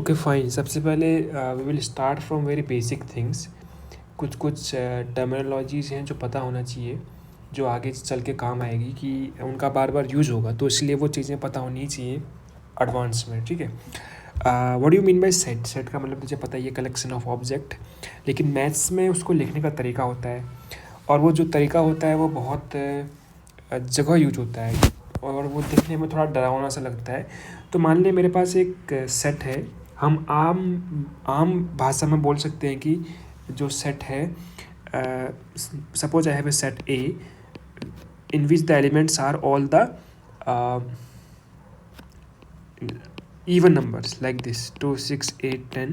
Okay fine. सबसे पहले we will start from very basic things. कुछ टर्मिनोलॉजीज़ हैं जो पता होना चाहिए, जो आगे चल के काम आएगी, कि उनका बार बार यूज़ होगा, तो इसलिए वो चीज़ें पता होनी चाहिए एडवांस में। ठीक है। What do you mean bye set? Set का मतलब मुझे पता है, ये कलेक्शन ऑफ ऑब्जेक्ट, लेकिन मैथ्स में उसको लिखने का तरीका होता है, और वो जो तरीका होता है वो बहुत जगह यूज होता है, और वो दिखने में थोड़ा डरावना सा लगता है। तो मान लें मेरे पास एक सेट है, हम आम भाषा में बोल सकते हैं कि जो सेट है, suppose I have a set A in which the elements are all the even numbers like this 2 6 8 10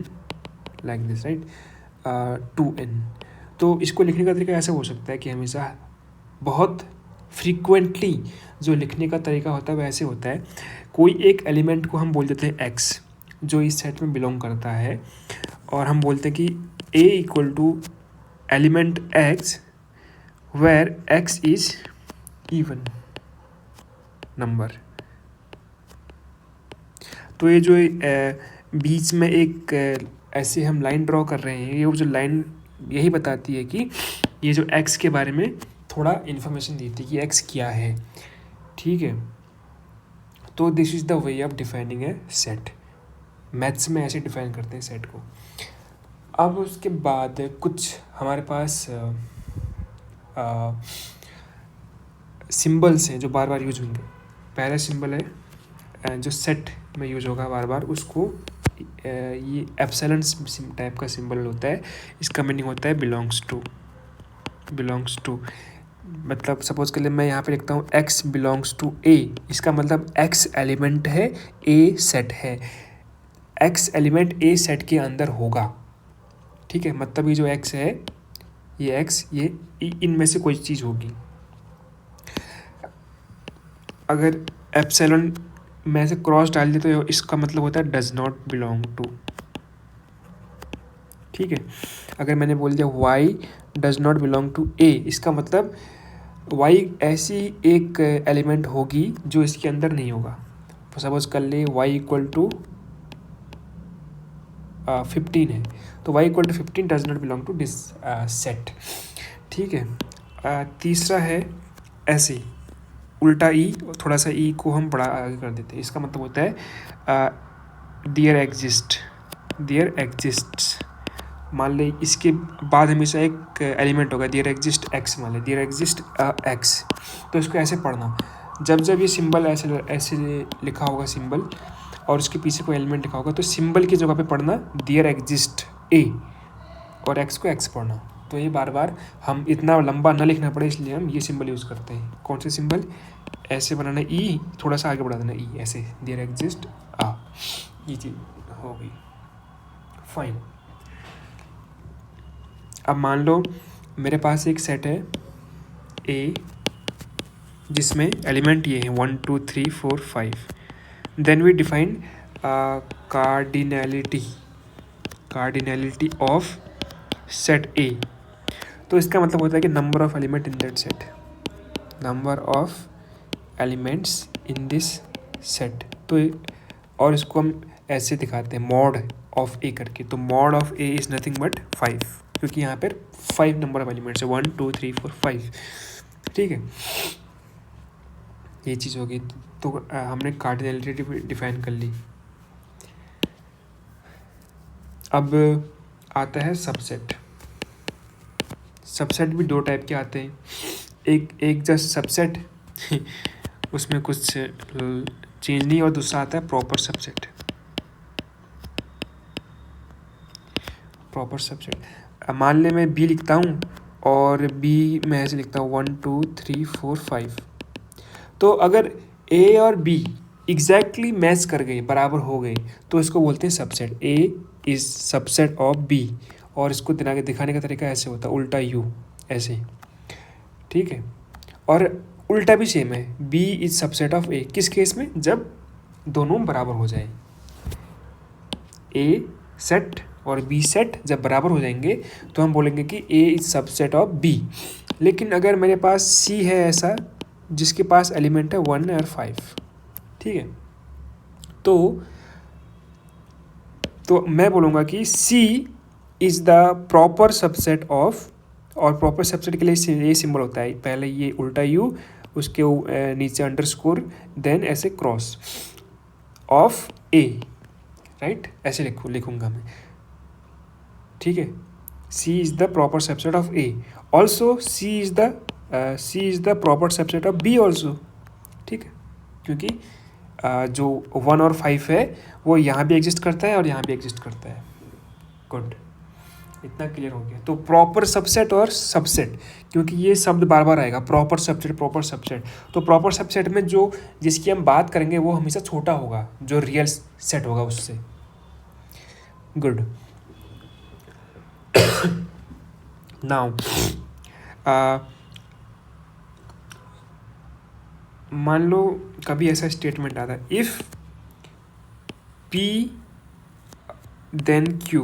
like this, right? 2n। तो इसको लिखने का तरीका ऐसा हो सकता है कि हमेशा बहुत फ्रीक्वेंटली जो लिखने का तरीका होता है वैसे होता है। कोई एक एलिमेंट को हम बोल देते हैं x, जो इस सेट में बिलोंग करता है, और हम बोलते हैं कि a equal to element x where x is even number. तो ये जो बीच में एक ऐसे हम लाइन ड्रॉ कर रहे हैं, ये जो लाइन यही बताती है कि ये जो x के बारे में थोड़ा इन्फॉर्मेशन देती है कि x क्या है। ठीक है। तो this is the way of defining A set. Maths में ऐसे डिफाइन करते हैं सेट को। अब उसके बाद कुछ हमारे पास सिंबल्स हैं जो बार बार यूज होंगे। पहला सिंबल है जो सेट में यूज होगा बार बार, उसको ये एप्सिलॉन टाइप का सिंबल होता है। इसका मीनिंग होता है बिलोंग्स टू। मतलब सपोज के लिए मैं यहाँ पे लिखता हूँ x बिलोंग्स टू a, इसका मतलब x एलिमेंट है, a सेट है, x एलिमेंट a सेट के अंदर होगा। ठीक है। मतलब ये जो x है, ये x, ये इनमें से कोई चीज़ होगी। अगर एप्सिलॉन में से क्रॉस डाल दे तो इसका मतलब होता है डज नॉट बिलोंग टू। ठीक है। अगर मैंने बोल दिया y does not belong to a, इसका मतलब y ऐसी एक एलिमेंट होगी जो इसके अंदर नहीं होगा। सपोज कर ले y इक्वल टू 15 है, तो y equal to 15 does not belong to this set. ठीक है। तीसरा है ऐसे उल्टा ई, थोड़ा सा ई को हम बड़ा आगे कर देते हैं। इसका मतलब होता है देयर एग्जिस्ट्स। मान ले इसके बाद हमेशा एक एलिमेंट होगा, देयर एग्जिस्ट एक्स, मान ले देयर एग्जिस्ट एक्स। तो इसको ऐसे पढ़ना, जब ये सिंबल ऐसे लिखा होगा सिंबल, और उसके पीछे कोई एलिमेंट लिखा होगा, तो सिंबल की जगह पे पढ़ना देयर एग्जिस्ट ए, और एक्स को एक्स पढ़ना। तो ये बार बार हम इतना लंबा ना लिखना पड़े, इसलिए हम ये सिंबल यूज़ करते हैं। कौन से सिंबल? ऐसे बनाना ई, थोड़ा सा आगे बढ़ा देना ई, ऐसे देयर एग्जिस्ट आ, ये चीज़ हो गई। फाइन। अब मान लो मेरे पास एक सेट है ए जिसमें एलिमेंट ये है 1 2 3 4 5। Then we define cardinality of set A. तो इसका मतलब होता है कि number of element in that set, number of elements in this set. तो और इसको हम ऐसे दिखाते हैं मॉड ऑफ ए करके। तो mod of A is nothing but 5, क्योंकि यहाँ पर 5 नंबर ऑफ एलिमेंट्स है, 1 2 3 4 5। ठीक है। ये चीज़ होगी। तो हमने कार्डिनैलिटी डिफाइन कर ली। अब आता है सबसेट। सबसेट भी दो टाइप के आते हैं। एक जस्ट सबसेट उसमें कुछ चेंज नहीं, और दूसरा आता है प्रॉपर सबसेट। प्रॉपर सबसेट, मान ले मैं बी लिखता हूँ और बी में ऐसे लिखता हूँ 1 2 3 4 5। तो अगर ए और बी एग्जैक्टली मैच कर गए, बराबर हो गए, तो इसको बोलते हैं subset. A is subset of B, और इसको दिखाने का तरीका ऐसे होता है, उल्टा यू ऐसे। ठीक है। और उल्टा भी सेम है, बी इज सबसेट ऑफ ए। किस केस में? जब दोनों बराबर हो जाए, ए सेट और बी सेट जब बराबर हो जाएंगे तो हम बोलेंगे कि ए इज सबसेट ऑफ बी। लेकिन अगर मेरे पास सी है ऐसा जिसके पास एलिमेंट है 1 और 5, ठीक है, तो तो मैं बोलूँगा कि C is the proper subset of, और प्रॉपर सबसेट के लिए ये सिंबल होता है, पहले ये उल्टा यू, उसके नीचे अंडरस्कोर, देन ऐसे क्रॉस ऑफ A, राइट, ऐसे लिखूँगा मैं, ठीक है। C is the proper subset of A, also C is the proper subset of B also, ठीक है, क्योंकि जो 1 और 5 है वो यहाँ भी एग्जिस्ट करता है और यहाँ भी एग्जिस्ट करता है। गुड, इतना क्लियर हो गया। तो प्रॉपर सबसेट और सबसेट, क्योंकि ये शब्द बार बार आएगा, प्रॉपर सबसेट प्रॉपर सबसेट, तो प्रॉपर सबसेट में जो जिसकी हम बात करेंगे वो हमेशा छोटा होगा जो रियल सेट होगा उससे। गुड, नाउ मान लो कभी ऐसा स्टेटमेंट आता है, इफ़ P देन Q,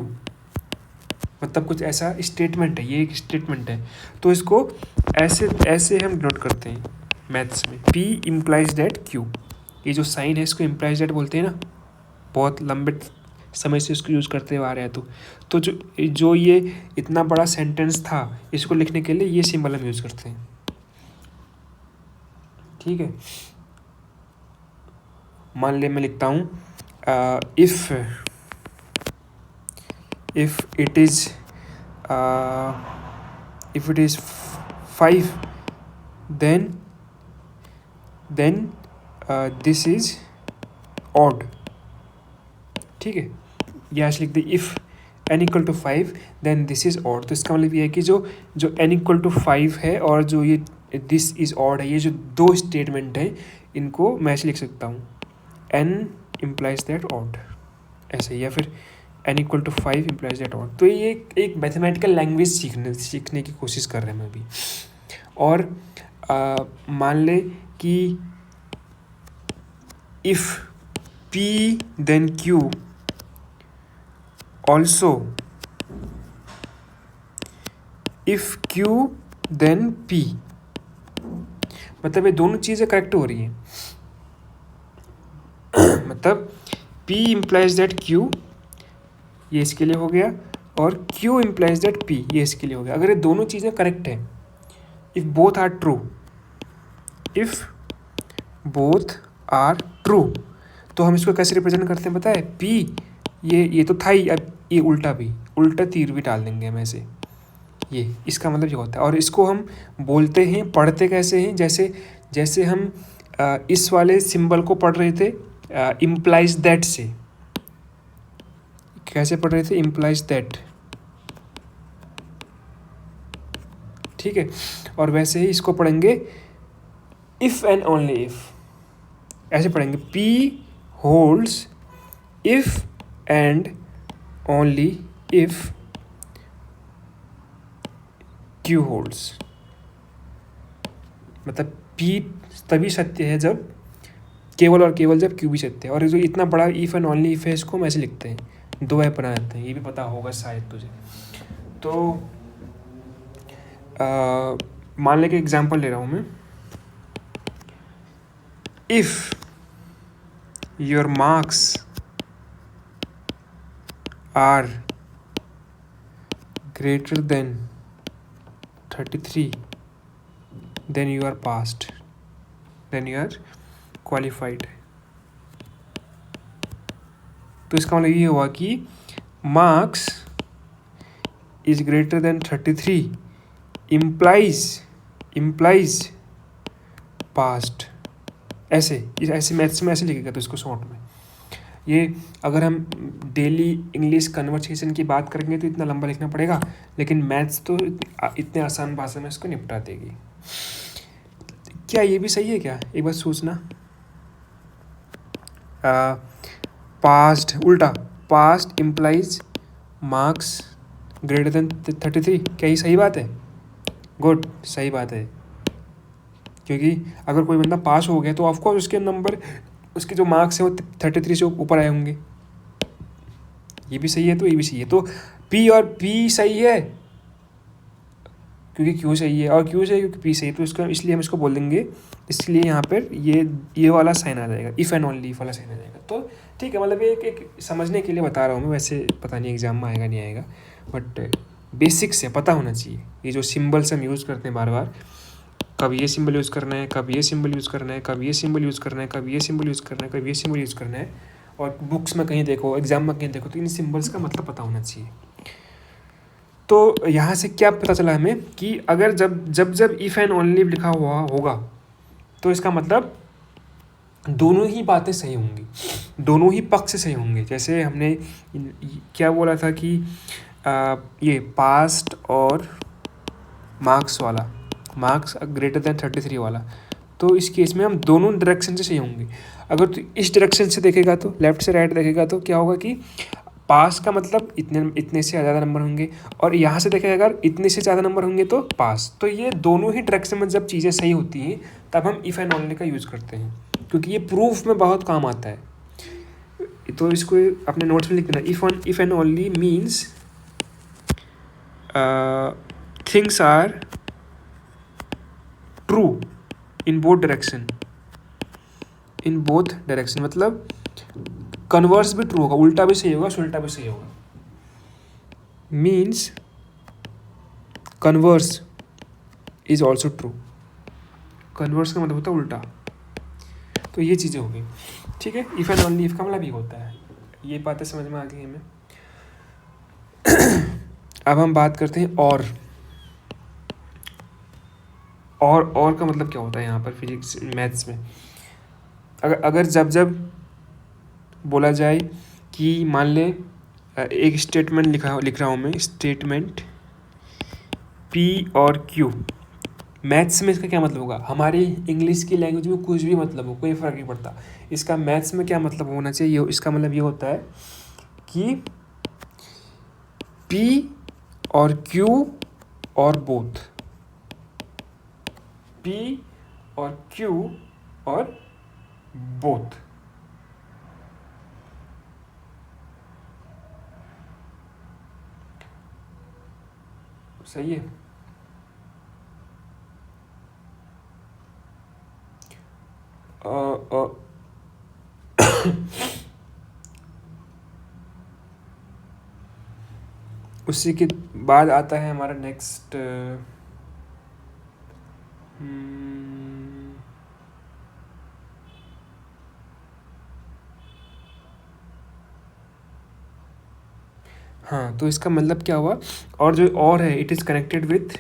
मतलब कुछ ऐसा स्टेटमेंट है, ये एक स्टेटमेंट है, तो इसको ऐसे हम डिनोट करते हैं मैथ्स में, P इम्प्लाइज दैट Q, ये जो साइन है इसको इम्प्लाइज दैट बोलते हैं ना, बहुत लंबे समय से इसको यूज़ करते हुए आ रहे हैं। तो जो ये इतना बड़ा सेंटेंस था, इसको लिखने के लिए ये सिंबल हम यूज़ करते हैं, ठीक है। मान ले मैं लिखता हूँ if it is 5, then this is odd, ठीक है। या ऐसे लिख दे, if n equal to 5 then this is odd, तो इसका मतलब ये है कि जो n इक्वल टू 5 है और जो ये दिस इज़ ऑड है, ये जो दो स्टेटमेंट हैं इनको मैं ऐसे लिख सकता हूँ, n इम्प्लाइज दैट ऑड, ऐसे, या फिर n equal to 5 implies that odd. तो ये एक मैथमेटिकल लैंग्वेज सीखने की कोशिश कर रहे हैं मैं भी। और मान ले कि if P then Q also, if Q then P, मतलब ये दोनों चीज़ें करेक्ट हो रही हैं, मतलब P इम्प्लाइज दैट Q, ये इसके लिए हो गया, और Q इम्प्लाइज दैट P, ये इसके लिए हो गया। अगर ये दोनों चीज़ें करेक्ट हैं, if both are true, if both are true, तो हम इसको कैसे रिप्रेजेंट करते हैं पता है, P, ये तो था ही, अब ये उल्टा तीर भी डाल देंगे हम ऐसे, ये इसका मतलब ये होता है। और इसको हम बोलते हैं, पढ़ते कैसे हैं, जैसे हम इस वाले सिंबल को पढ़ रहे थे इम्प्लाइज दैट से, कैसे पढ़ रहे थे, इम्प्लाइज दैट, ठीक है। और वैसे ही इसको पढ़ेंगे इफ़ एंड ओनली इफ़, ऐसे पढ़ेंगे, P holds if and only if Q holds, मतलब P तभी सत्य है जब, केवल और केवल जब Q भी सत्य है। और जो इतना बड़ा इफ़ एंड ओनली इफ़ है, इसको हम ऐसे लिखते हैं, 2 ऐप बना देते हैं, ये भी पता होगा शायद तुझे। तो मान ले कि एग्जांपल ले रहा हूँ मैं, if your marks are greater than 33 then you are passed, then you are qualified. तो इसका मतलब ये हुआ कि marks is greater than 33 implies passed, ऐसे मैथ्स में ऐसे लिखेगा। तो इसको शॉर्ट में, ये अगर हम डेली इंग्लिश कन्वर्सेशन की बात करेंगे तो इतना लंबा लिखना पड़ेगा, लेकिन मैथ्स तो इतने आसान भाषा में इसको निपटा देगी। क्या ये भी सही है क्या, एक बार सोचना। पास्ट उल्टा, past implies marks greater than 33, क्या ये सही बात है? गुड, सही बात है, क्योंकि अगर कोई बंदा पास हो गया तो ऑफकोर्स उसके नंबर, उसके जो मार्क्स हैं वो 33 से ऊपर आए होंगे। ये भी सही है तो ये भी सही है, तो P और P सही है, क्योंकि क्यू चाहिए और क्यू चाहिए क्योंकि पी चाहिए, तो इसका इसलिए हम इसको बोल देंगे, इसलिए यहाँ पर ये वाला साइन आ जाएगा, इफ़ एंड ओनली वाला साइन आ जाएगा। तो ठीक है, मतलब ये एक समझने के लिए बता रहा हूँ मैं, वैसे पता नहीं एग्जाम में आएगा नहीं आएगा, बट बेसिक्स है, पता होना चाहिए। ये जो सिम्बल्स हम यूज़ करते हैं बार बार, कब ये सिंबल यूज़ करना है, कब ये सिंबल यूज़ करना है, कब ये सिंबल यूज़ करना है, कब ये सिंबल यूज़ करना है, कब ये सिंबल यूज़ करना है, और बुक्स में कहीं देखो, एग्जाम में कहीं देखो, तो इन सिंबल्स का मतलब पता होना चाहिए। तो यहाँ से क्या पता चला हमें कि अगर जब इफ़ एंड ओनली लिखा हुआ होगा तो इसका मतलब दोनों ही बातें सही होंगी, दोनों ही पक्ष सही होंगे। जैसे हमने क्या बोला था कि ये पास्ट और मार्क्स वाला, मार्क्स ग्रेटर देन 33 वाला, तो इस केस में हम दोनों डायरेक्शन से सही होंगे। अगर तो इस डायरेक्शन से देखेगा तो लेफ्ट से राइट देखेगा तो क्या होगा कि पास का मतलब इतने से ज़्यादा नंबर होंगे, और यहाँ से देखेगा अगर इतने से ज़्यादा नंबर होंगे तो पास। तो ये दोनों ही डायरेक्शन में जब चीज़ें सही होती हैं तब हम इफ़ एंड ओनली का यूज़ करते हैं, क्योंकि ये प्रूफ में बहुत काम आता है। तो इसको अपने नोट्स में लिख देना, if and only means things are true in both direction, in both direction मतलब कन्वर्स भी ट्रू होगा, उल्टा भी सही होगा, उल्टा भी सही होगा। Means converse is also true, converse का मतलब होता है उल्टा। तो ये चीज़ें हो गई, ठीक है। इफ़ एंड ओनली इफ का मतलब ये होता है, ये बातें समझ में आ गई हमें। अब हम बात करते हैं और का मतलब क्या होता है यहाँ पर फिजिक्स मैथ्स में। अगर जब बोला जाए कि मान ले एक स्टेटमेंट लिख रहा हूँ मैं, स्टेटमेंट P और Q, मैथ्स में इसका क्या मतलब होगा? हमारी इंग्लिश की लैंग्वेज में कुछ भी मतलब हो, कोई फ़र्क नहीं पड़ता, इसका मैथ्स में क्या मतलब होना चाहिए। इसका मतलब ये होता है कि P और Q और बोथ, P और Q और बोथ, सही है। उसी के बाद आता है हमारा नेक्स्ट हाँ, तो इसका मतलब क्या हुआ, और जो और है it is connected with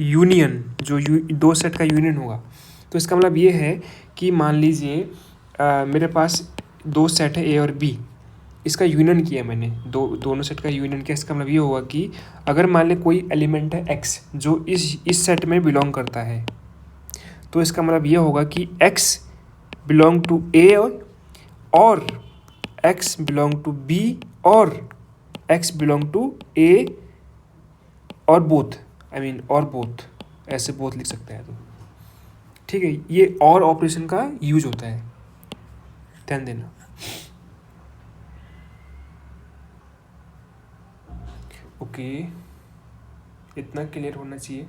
union, जो दो सेट का यूनियन होगा। तो इसका मतलब ये है कि मान लीजिए मेरे पास दो सेट है ए और बी, इसका यूनियन किया मैंने, दोनों सेट का यूनियन किया। इसका मतलब ये होगा कि अगर मान ले कोई एलिमेंट है एक्स जो इस सेट में बिलोंग करता है, तो इसका मतलब ये होगा कि एक्स बिलोंग टू ए और एक्स बिलोंग टू बी और एक्स बिलोंग टू ए और बोथ, और बोथ, ऐसे बोथ लिख सकते हैं। तो ठीक है, ये और ऑपरेशन का यूज होता है, ध्यान देना। ओके, इतना क्लियर होना चाहिए।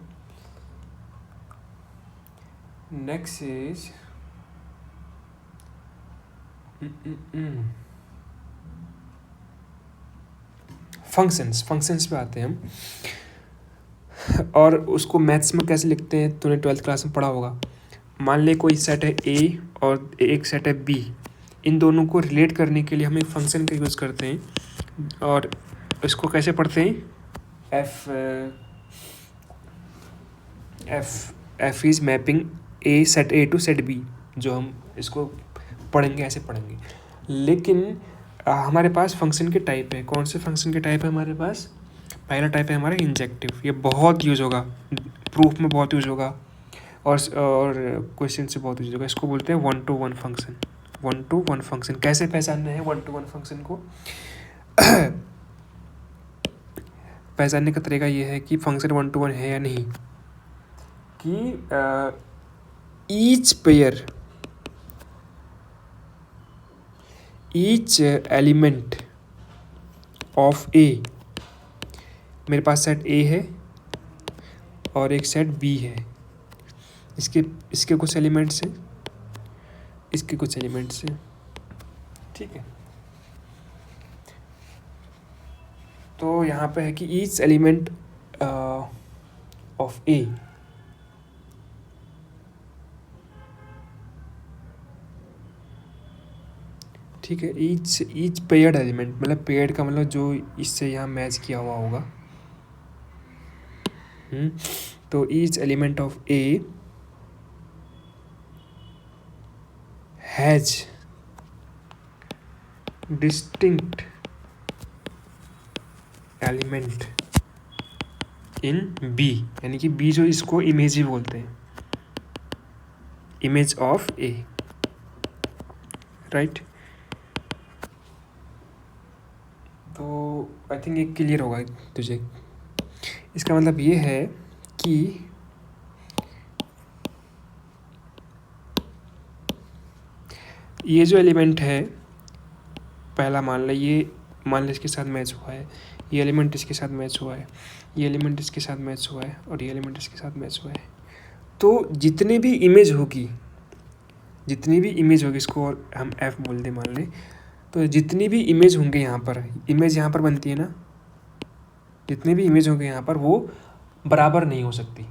नेक्स्ट इज फंक्शंस पे आते हैं हम, और उसको मैथ्स में कैसे लिखते हैं तूने 12th क्लास में पढ़ा होगा। मान ले कोई सेट है ए और एक सेट है बी, इन दोनों को रिलेट करने के लिए हम एक फंक्शन का यूज़ करते हैं, और इसको कैसे पढ़ते हैं, F is mapping A set A to set B, जो हम इसको पढ़ेंगे ऐसे पढ़ेंगे। लेकिन हमारे पास फंक्शन के टाइप है, कौन से फंक्शन के टाइप है हमारे पास? पहला टाइप है हमारा इंजेक्टिव, ये बहुत यूज़ होगा, प्रूफ में बहुत यूज़ होगा, और क्वेश्चन से बहुत यूज़ होगा। इसको बोलते हैं 1-to-1 फंक्शन। 1-to-1 फंक्शन कैसे पहचानना है 1-to-1 फंक्शन को? पहचानने का तरीका ये है कि फंक्शन 1-to-1 है या नहीं, कि ईच एलिमेंट ऑफ ए, मेरे पास सेट ए है और एक सेट बी है, इसके कुछ एलिमेंट्स हैं, इसके कुछ एलिमेंट्स हैं, ठीक है। तो यहाँ पे है कि ईच एलिमेंट ऑफ ए ठीक है, ईच पेयर्ड एलिमेंट, मतलब पेयर्ड का मतलब जो इससे यहाँ मैच किया हुआ होगा। तो each element of A has distinct element in B, यानी कि बी जो इसको इमेज ही बोलते हैं, इमेज ऑफ ए, राइट। तो आई थिंक ये क्लियर होगा तुझे। इसका मतलब ये है कि ये जो एलिमेंट है, पहला मान ले इसके साथ मैच हुआ है, ये एलिमेंट इसके साथ मैच हुआ है, ये एलिमेंट इसके साथ मैच हुआ है और ये एलिमेंट इसके साथ मैच हुआ है। तो जितनी भी इमेज होगी, इसको और हम एफ बोल दें मान लें, तो जितनी भी इमेज होंगे यहाँ पर बनती है ना, जितने भी इमेज होंगे यहाँ पर वो बराबर नहीं हो सकती।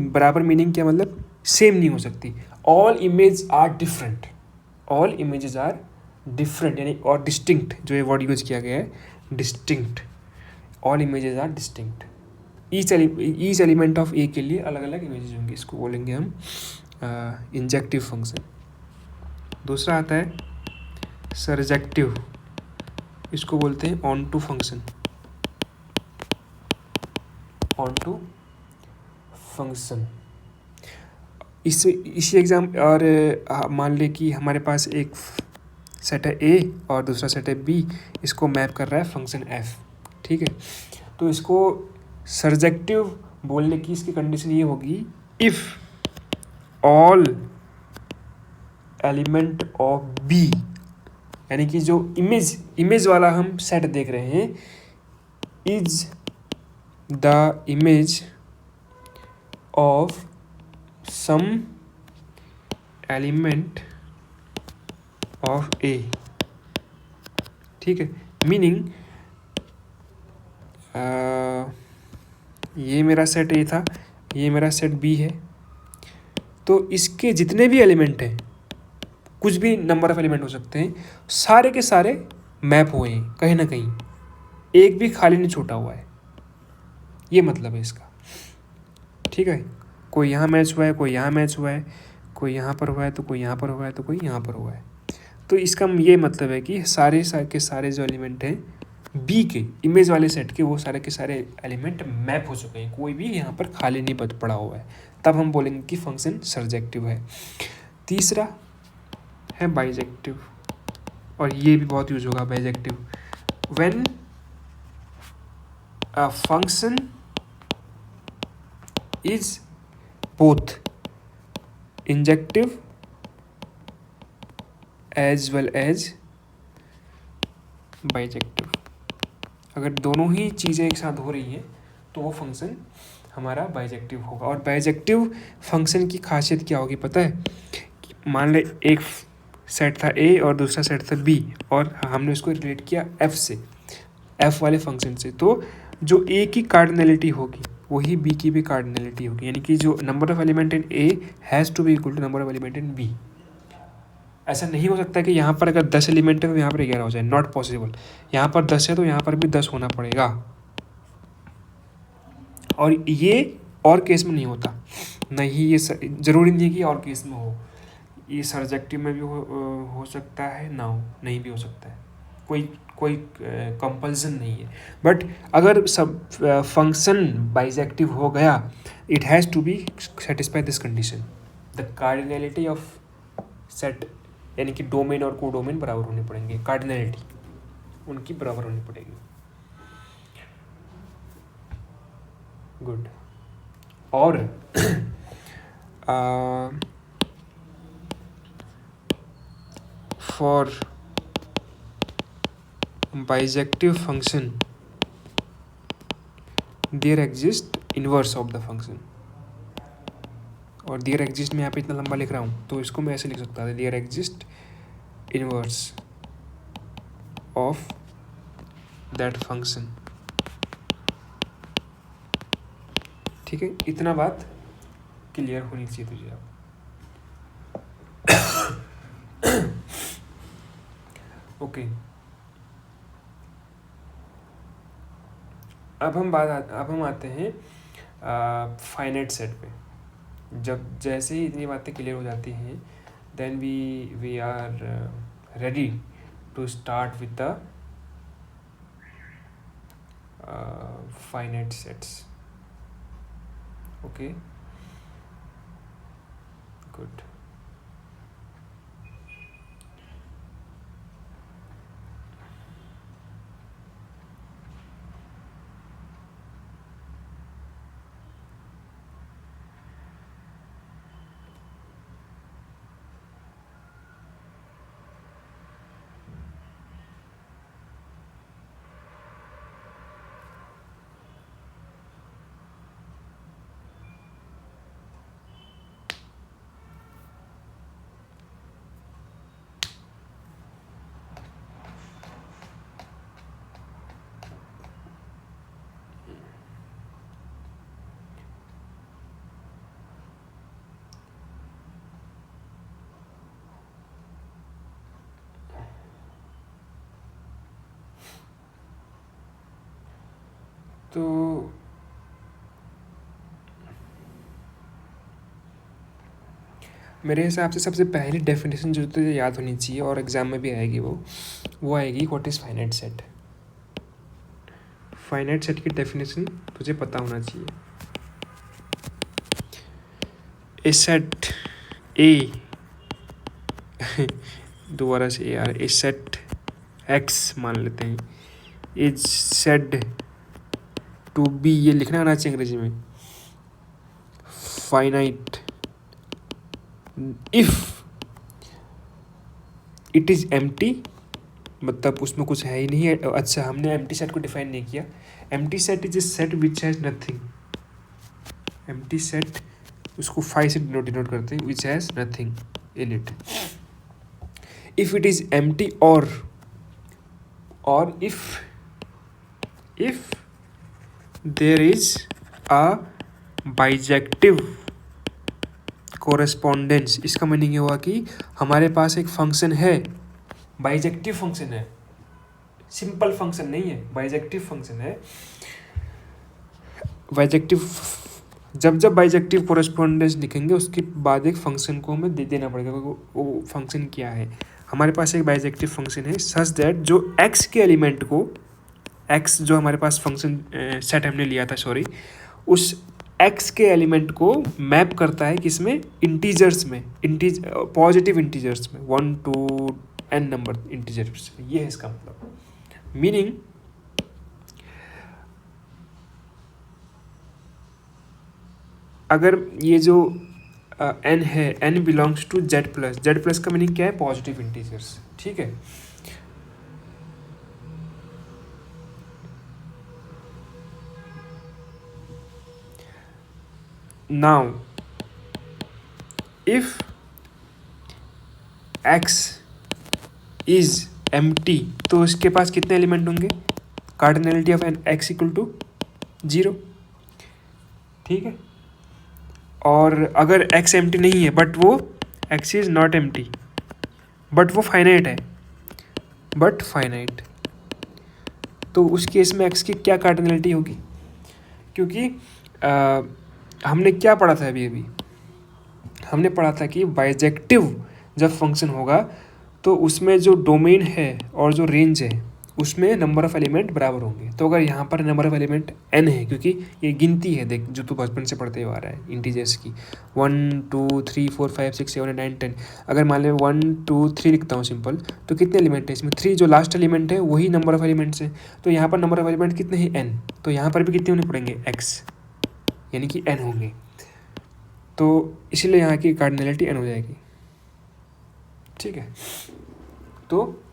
बराबर मीनिंग क्या, मतलब सेम नहीं हो सकती। All image are different, all images are different, यानी और डिस्टिंक्ट, जो ये वर्ड यूज किया गया है, distinct, all images are distinct. Each element of A के लिए अलग अलग इमेजेस होंगी, इसको बोलेंगे हम इंजेक्टिव फंक्शन। दूसरा आता है सरजेक्टिव, इसको बोलते हैं onto function, onto function. इसी एग्जाम और मान ले कि हमारे पास एक सेट है ए और दूसरा सेट है बी, इसको मैप कर रहा है फंक्शन एफ, ठीक है। तो इसको सरजेक्टिव बोलने की इसकी कंडीशन ये होगी, if all element of B, यानी कि जो इमेज वाला हम सेट देख रहे हैं, is the image of some element of A, ठीक है। मीनिंग ये मेरा सेट ए था, ये मेरा सेट बी है, तो इसके जितने भी एलिमेंट हैं, कुछ भी नंबर ऑफ एलिमेंट हो सकते हैं, सारे के सारे मैप हुए हैं कहीं ना कहीं, एक भी खाली नहीं छूटा हुआ है, ये मतलब है इसका, ठीक है। कोई यहाँ मैच हुआ है, कोई यहाँ मैच हुआ है, कोई यहाँ पर हुआ है, तो कोई यहाँ पर हुआ है, तो कोई यहाँ पर हुआ है। तो इसका ये मतलब है कि सारे के सारे जो एलिमेंट हैं बी के इमेज वाले सेट के, वो सारे के सारे एलिमेंट मैप हो चुके हैं, कोई भी यहाँ पर खाली नहीं पड़ा हुआ है, तब हम बोलेंगे कि फंक्शन सरजेक्टिव है। तीसरा है बाइजेक्टिव, और ये भी बहुत यूज होगा bijective, when a function is both injective as well as bijective. अगर दोनों ही चीज़ें एक साथ हो रही हैं तो वो फंक्शन हमारा बाइजेक्टिव होगा। और बाइजेक्टिव फंक्शन की खासियत क्या होगी पता है, मान ले एक सेट था ए और दूसरा सेट था बी, और हमने उसको रिलेट किया एफ से, एफ वाले फंक्शन से, तो जो ए की कार्डिनलिटी होगी वही बी की भी कार्डिनलिटी होगी, यानी कि जो number of element in A has to be equal to number of element in B. ऐसा नहीं हो सकता कि यहाँ पर अगर 10 एलिमेंट है तो यहाँ पर 11 हो जाए, नॉट पॉसिबल। यहाँ पर 10 है तो यहाँ पर भी 10 होना पड़ेगा, और ये और केस में नहीं होता, नहीं ये ज़रूरी नहीं है कि और केस में हो, ये सरजेक्टिव में भी हो सकता है, ना हो, नहीं भी हो सकता है, कोई कंपल्सन नहीं है। बट अगर सब फंक्शन बाइजेक्टिव हो गया, it has to be satisfy this condition, the cardinality of set, यानी कि डोमेन और कोडोमेन बराबर होने पड़ेंगे, कार्डिनलिटी उनकी बराबर होनी पड़ेगी। गुड। और for bijective function there exist inverse of the function, और देयर एग्जिस्ट में यहाँ पे इतना लंबा लिख रहा हूँ तो इसको मैं ऐसे लिख सकता था, there exist inverse of that function. ठीक है, इतना बात क्लियर होनी चाहिए तुझे अब। ओके, अब हम आते हैं फाइनाइट सेट पे। जब जैसे ही इतनी बातें क्लियर हो जाती हैं then we are ready to start with the finite sets. Okay, good. तो मेरे हिसाब से सबसे पहली डेफिनेशन जो तुझे याद होनी चाहिए और एग्जाम में भी आएगी वो आएगी what is finite set. Finite set की डेफिनेशन तुझे पता होना चाहिए। ए सेट ए दोबारा से A R, A set x मान लेते हैं, इज सेड टू बी, ये लिखना आना चाहिए अंग्रेजी में, finite if it is empty, मतलब उसमें कुछ है ही नहीं है। अच्छा, हमने एम्प्टी सेट को डिफाइन नहीं किया। Empty set is a set which has nothing. Empty set उसको फाइव से डिनोट करते हैं, which has nothing in it. If it is empty और if there is a bijective correspondence, इसका मीनिंग ये हुआ कि हमारे पास एक फंक्शन है, बाइजेक्टिव फंक्शन है, सिंपल फंक्शन नहीं है, बाइजेक्टिव फंक्शन है। बाइजेक्टिव, जब बाइजेक्टिव कोरेस्पोंडेंस लिखेंगे उसके बाद एक फंक्शन को हमें दे देना पड़ेगा। वो फंक्शन क्या है? हमारे पास एक बाइजेक्टिव फंक्शन है सच दैट जो x के एलिमेंट को, x जो हमारे पास फंक्शन सेट हमने लिया था, सॉरी, उस x के एलिमेंट को मैप करता है किसमें? इंटीजर्स में, पॉजिटिव इंटीजर्स में, 1 to n नंबर इंटीजर्स। ये है इसका मतलब। मीनिंग अगर ये जो n है, n बिलोंग्स टू z+ का मीनिंग क्या है? Positive integers. ठीक है, नाउ इफ x इज एम्प्टी तो इसके पास कितने एलिमेंट होंगे? Cardinality of x equal to 0। ठीक है, और अगर x एम्प्टी नहीं है बट वो x is not empty, but वो फाइनाइट है, बट फाइनाइट, तो उस केस में x की क्या कार्डिनलिटी होगी? क्योंकि हमने क्या पढ़ा था अभी हमने पढ़ा था कि बाइजेक्टिव जब फंक्शन होगा तो उसमें जो डोमेन है और जो रेंज है उसमें नंबर ऑफ़ एलिमेंट बराबर होंगे। तो अगर यहाँ पर नंबर ऑफ़ एलिमेंट n है, क्योंकि ये गिनती है, देख जो तू बचपन से पढ़ते हुआ आ रहा है इंटीजर्स की, 1 2 3 4 5 6 7 8 9 10, अगर मान लें 1 2 3 लिखता हूँ सिंपल, तो कितने एलिमेंट है इसमें? 3, जो लास्ट एलिमेंट है वही नंबर ऑफ़ एलिमेंट्स है। तो यहाँ पर नंबर ऑफ़ एलिमेंट कितने हैं? n, तो यहाँ पर भी कितने होने पड़ेंगे? x, यानी कि n होंगे। तो इसीलिए यहाँ की कार्डिनलिटी n हो जाएगी। ठीक है, तो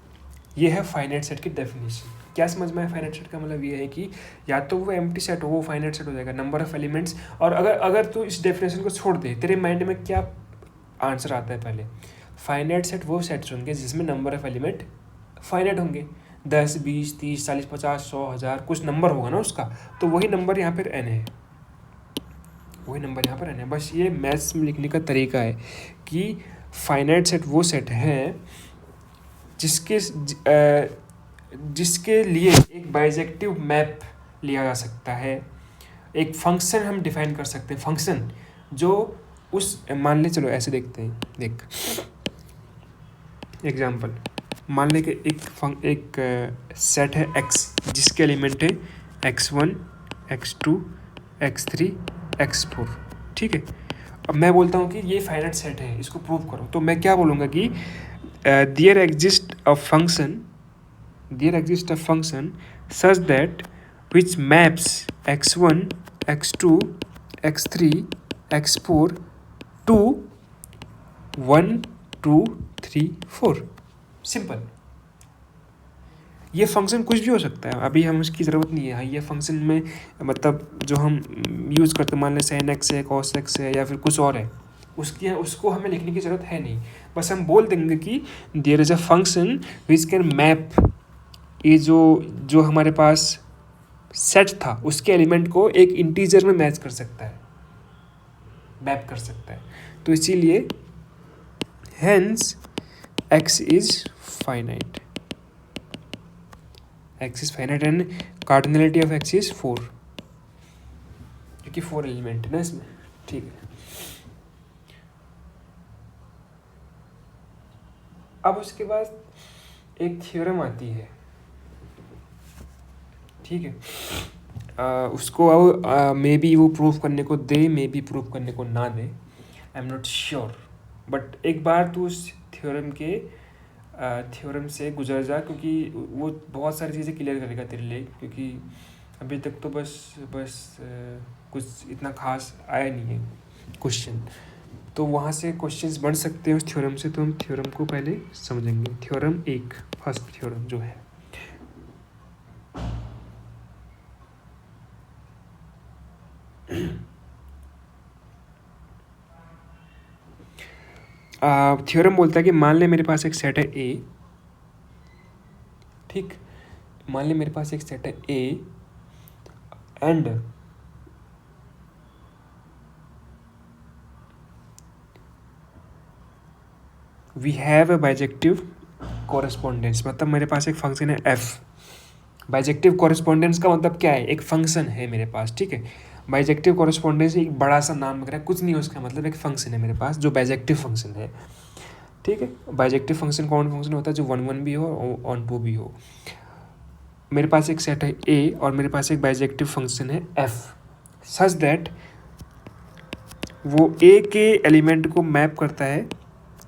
ये है फाइनाइट सेट की डेफिनेशन। क्या समझ में आया? फाइनाइट सेट का मतलब ये है कि या तो वो एम्प्टी सेट हो, वो फाइनाइट सेट हो जाएगा, नंबर ऑफ एलिमेंट्स। और अगर तू इस डेफिनेशन को छोड़ दे, तेरे माइंड में क्या आंसर आता है? पहले फाइनाइट सेट वो सेट्स होंगे जिसमें नंबर ऑफ एलिमेंट फाइनाइट होंगे, 10, 20, 30, 40, 50, 100, 1000 कुछ नंबर होगा ना उसका, तो वही नंबर यहाँ पर n है, वही नंबर यहाँ पर n है। बस ये मैथ्स में लिखने का तरीका है कि फाइनाइट सेट वो सेट है जिसके लिए एक बाइजेक्टिव मैप लिया जा सकता है, एक फंक्शन हम डिफाइन कर सकते हैं, फंक्शन जो उस, मान ले, चलो ऐसे देखते हैं, देख एग्जांपल, मान ले कि एक सेट है x जिसके एलिमेंट है x1, x2, x3, x4, ठीक है। अब मैं बोलता हूँ कि ये फाइनाइट सेट है, इसको प्रूव करो, तो मैं क्या बोलूँगा कि there exist a function such that which maps x1, x2, x3, x4 to 1, 2, 3, 4। Simple. ये फंक्शन कुछ भी हो सकता है, अभी हम उसकी ज़रूरत नहीं है। ये फंक्शन में मतलब जो हम यूज़ करते हैं, मान लें sin x है, cos x है, या फिर कुछ और है, उसको हमें लिखने की ज़रूरत है नहीं। बस हम बोल देंगे कि there is a function which can map, ये जो हमारे पास सेट था उसके एलिमेंट को एक इंटीजर में मैच कर सकता है, मैप कर सकता है। तो इसीलिए hence x is finite, and cardinality of x is 4, क्योंकि 4 एलिमेंट है ना इसमें, ठीक है। अब उसके बाद एक थ्योरम आती है, ठीक है। उसको अब मे बी वो प्रूव करने को दे, मे बी प्रूव करने को ना दे, I am not sure. But एक बार तू उस थ्योरम से गुजर जा, क्योंकि वो बहुत सारी चीज़ें क्लियर करेगा तेरे लिए, क्योंकि अभी तक तो बस कुछ इतना खास आया नहीं है क्वेश्चन, तो वहाँ से क्वेश्चंस बन सकते हैं उस थ्योरम से। तो हम थ्योरम को पहले समझेंगे। थ्योरम 1, फर्स्ट थ्योरम जो है, थ्योरम बोलता है कि मान ले मेरे पास एक सेट है A, ठीक, मान ले मेरे पास एक सेट है A and we have a bijective correspondence, मतलब मेरे पास एक फंक्शन है f। बाइजेक्टिव कोरेस्पोंडेंस का मतलब क्या है? एक फंक्शन है मेरे पास, ठीक है। बाइजेक्टिव कोरेस्पोंडेंस एक बड़ा सा नाम वगैरह कुछ नहीं है उसका, मतलब एक फंक्शन है मेरे पास जो बाइजेक्टिव फंक्शन है, ठीक है। बाइजेक्टिव फंक्शन कौन फंक्शन होता है? जो 1, 1 भी हो और ऑन 2 भी हो। मेरे पास एक सेट है A और मेरे पास एक बाइजेक्टिव फंक्शन है f, सच दैट वो A के एलिमेंट को मैप करता है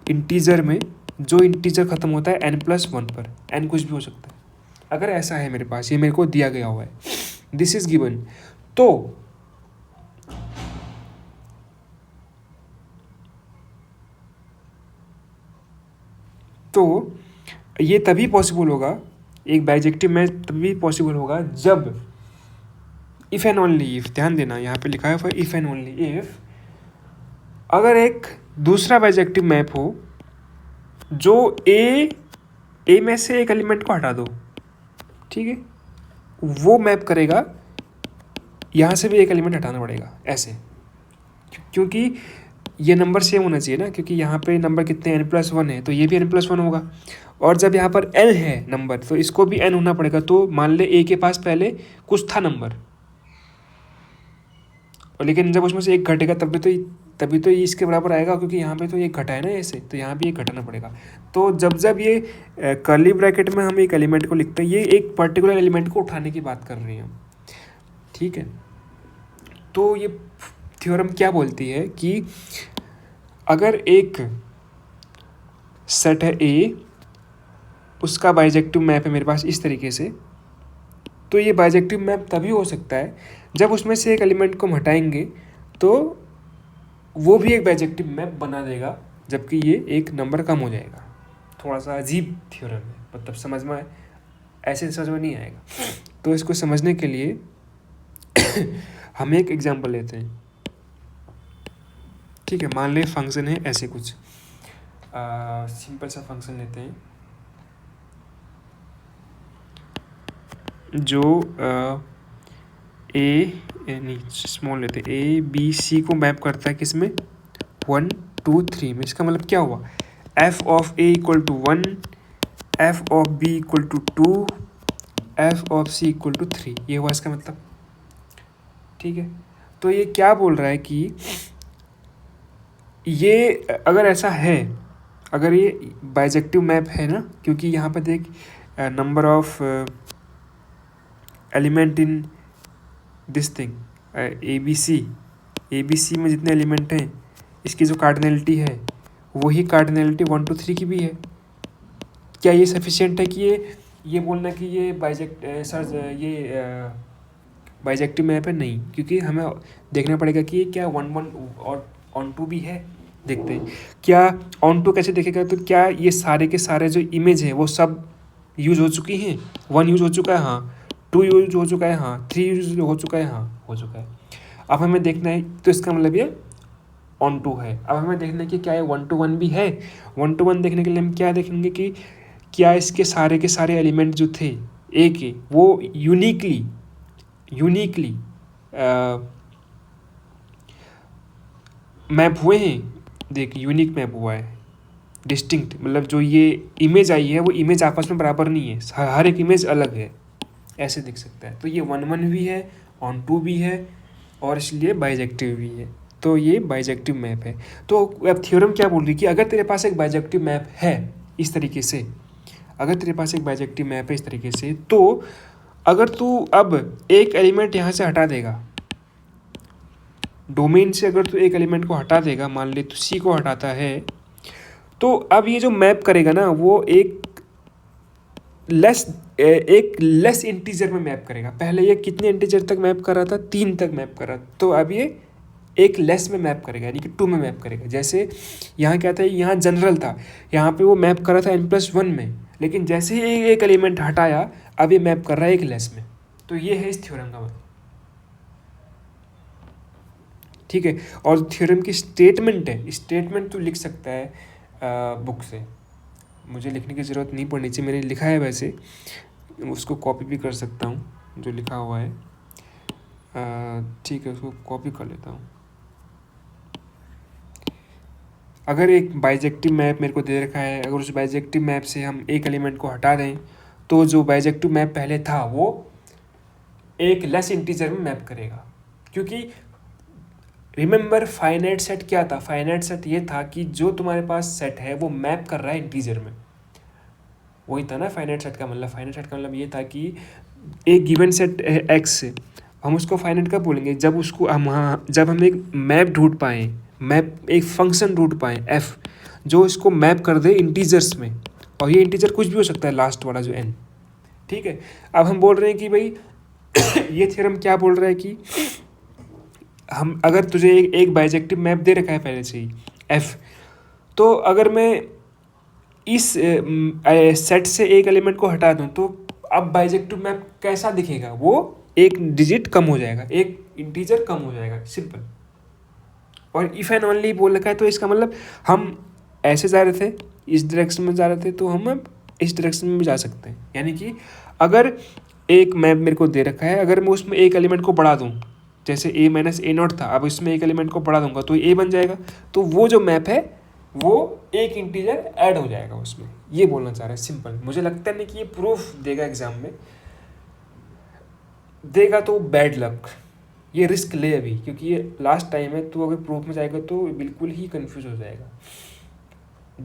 इंटीजर में, जो इंटीजर ख़त्म होता है n+1 पर, n कुछ भी हो सकता है। अगर ऐसा है मेरे पास, ये मेरे को दिया गया हुआ है, दिस इज गिवन, तो ये तभी पॉसिबल होगा, एक बाइजेक्टिव मैच तभी पॉसिबल होगा जब इफ़ एंड ओनली इफ, ध्यान देना यहाँ पे लिखा है इफ एंड ओनली इफ, अगर एक दूसरा बाइजेक्टिव मैप हो जो ए में से एक एलिमेंट को हटा दो, ठीक है, वो मैप करेगा, यहाँ से भी एक एलिमेंट हटाना पड़ेगा ऐसे, क्योंकि ये नंबर सेम होना चाहिए ना, क्योंकि यहाँ पे नंबर कितने n+1 है, तो ये भी n+1 होगा, और जब यहाँ पर n है नंबर तो इसको भी n होना पड़ेगा। तो मान ले a के पास पहले कुछ था नंबर, और लेकिन जब उसमें से एक घटेगा तभी तो ये इसके बराबर आएगा, क्योंकि यहाँ पे तो ये घटा है ना ऐसे, तो यहाँ भी एक घटाना पड़ेगा। तो जब ये कर्ली ब्रैकेट में हम एक एलिमेंट को लिखते हैं, ये एक पर्टिकुलर एलिमेंट को उठाने की बात कर रहे हैं हम, ठीक है। तो ये थ्योरम क्या बोलती है कि अगर एक सेट है A, उसका बाइजेक्टिव मैप है मेरे पास इस तरीके से, तो ये बाइजेक्टिव मैप तभी हो सकता है जब उसमें से एक एलिमेंट को हम हटाएंगे तो वो भी एक बाइजेक्टिव मैप बना देगा, जबकि ये एक नंबर कम हो जाएगा। थोड़ा सा अजीब थ्योरम है। मतलब समझ में ऐसे समझ में नहीं आएगा। तो इसको समझने के लिए हम एक एग्जांपल लेते हैं। ठीक है, मान ले फंक्शन है ऐसे कुछ, सिंपल सा फंक्शन लेते हैं जो नहीं स्मॉल लेते हैं, ए बी सी को मैप करता है किस में, 1 2 3 में। इसका मतलब क्या हुआ, F of A equal to 1, F of B equal to 2, F of C equal to 3, ये हुआ इसका मतलब। ठीक है, तो ये क्या बोल रहा है कि ये अगर ऐसा है, अगर ये बाइजेक्टिव मैप है ना, क्योंकि यहाँ पर देख number of element in this thing A B C में जितने एलिमेंट हैं, इसकी जो कार्डिनलिटी है वही कार्डिनलिटी 1 2 3 की भी है। क्या ये सफिशिएंट है कि ये बोलना कि ये बाइजेक्टिव मैप है? नहीं, क्योंकि हमें देखना पड़ेगा कि ये क्या 1 1 और ऑन टू भी है। देखते हैं क्या ऑन टू कैसे देखेगा, तो क्या ये सारे के सारे जो इमेज है वो सब यूज हो चुकी हैं, 1 यूज हो चुका है, हाँ, 2 यूज हो चुका है, हाँ, 3 यूज हो चुका है, हाँ, हो चुका है। अब हमें देखना है, तो इसका मतलब ये ऑन टू है। अब हमें देखना है कि क्या ये 1 to 1 भी है। 1 to 1 देखने के लिए हम क्या देखेंगे कि क्या इसके सारे के सारे एलिमेंट जो थे ए के वो यूनिकली मैप हुए हैं। देख, यूनिक मैप हुआ है, डिस्टिंक्ट, मतलब जो ये इमेज आई है वो इमेज आपस में बराबर नहीं है, हर एक इमेज अलग है, ऐसे दिख सकता है। तो ये 1 1 भी है, ऑन टू भी है, और इसलिए बाइजेक्टिव भी है। तो ये बाइजेक्टिव मैप है। तो अब थ्योरम क्या बोल रही है कि अगर तेरे पास एक बाइजेक्टिव मैप है इस तरीके से, अगर तेरे पास एक बाइजेक्टिव मैप है इस तरीके से, तो अगर तू अब एक एलिमेंट यहाँ से हटा देगा, डोमेन से अगर तू एक एलिमेंट को हटा देगा, मान ले तू सी को हटाता है, तो अब ये जो मैप करेगा ना वो एक लेस इंटीजर में मैप करेगा। पहले ये कितने इंटीजर तक मैप कर रहा था, 3 तक मैप कर रहा था, तो अब ये एक लेस में मैप करेगा, यानी कि 2 में मैप करेगा। जैसे यहाँ क्या था, यहाँ जनरल था, यहाँ पे वो मैप कर रहा था n+1 में, लेकिन जैसे ही एक एलिमेंट हटाया अब ये मैप कर रहा है एक लेस में। तो ये है इस थ्योरम का मतलब। ठीक है, और थ्योरम की स्टेटमेंट है, स्टेटमेंट तो लिख सकता है बुक से, मुझे लिखने की ज़रूरत नहीं पड़नी चाहिए, मैंने लिखा है वैसे, उसको कॉपी भी कर सकता हूँ जो लिखा हुआ है। ठीक है, उसको कॉपी कर लेता हूँ। अगर एक बाइजेक्टिव मैप मेरे को दे रखा है, अगर उस बाइजेक्टिव मैप से हम एक एलिमेंट को हटा दें, तो जो बाइजेक्टिव मैप पहले था वो एक लेस इंटीजर में मैप करेगा। क्योंकि रिमेंबर फाइनाइट सेट क्या था, फाइनाइट सेट ये था कि जो तुम्हारे पास सेट है वो मैप कर रहा है इंटीजर में, वही था ना फाइनाइट सेट का मतलब। फाइनाइट सेट का मतलब ये था कि एक गिवन सेट है एक्स से, हम उसको फाइनाइट कब बोलेंगे, जब उसको जब हम एक मैप ढूंढ पाएँ, मैप एक फंक्शन ढूंढ पाएँ एफ, जो इसको मैप कर दे इंटीजर्स में, और ये इंटीजर कुछ भी हो सकता है, लास्ट वाला जो एन। ठीक है, अब हम बोल रहे हैं कि भाई ये थ्योरम क्या बोल रहा है कि हम, अगर तुझे एक बाइजेक्टिव मैप दे रखा है पहले से ही एफ, तो अगर मैं इस सेट से एक एलिमेंट को हटा दूं, तो अब बाइजेक्टिव मैप कैसा दिखेगा, वो एक डिजिट कम हो जाएगा, एक इंटीजर कम हो जाएगा, सिंपल। और इफ एंड ओनली बोल रखा है, तो इसका मतलब हम ऐसे जा रहे थे, इस डायरेक्शन में जा रहे थे, तो हम अब इस डायरेक्शन में भी जा सकते हैं। यानी कि अगर एक मैप मेरे को दे रखा है, अगर मैं उसमें एक एलिमेंट को बढ़ा दूँ, जैसे a-a0 था, अब इसमें एक एलिमेंट को बढ़ा दूंगा तो a बन जाएगा, तो वो जो मैप है वो एक इंटीजर ऐड हो जाएगा उसमें, ये बोलना चाह रहा है, सिंपल। मुझे लगता नहीं कि ये प्रूफ देगा एग्जाम में, देगा तो बैड लक, ये रिस्क ले अभी, क्योंकि ये लास्ट टाइम है। तो अगर प्रूफ में जाएगा तो बिल्कुल ही कंफ्यूज हो जाएगा।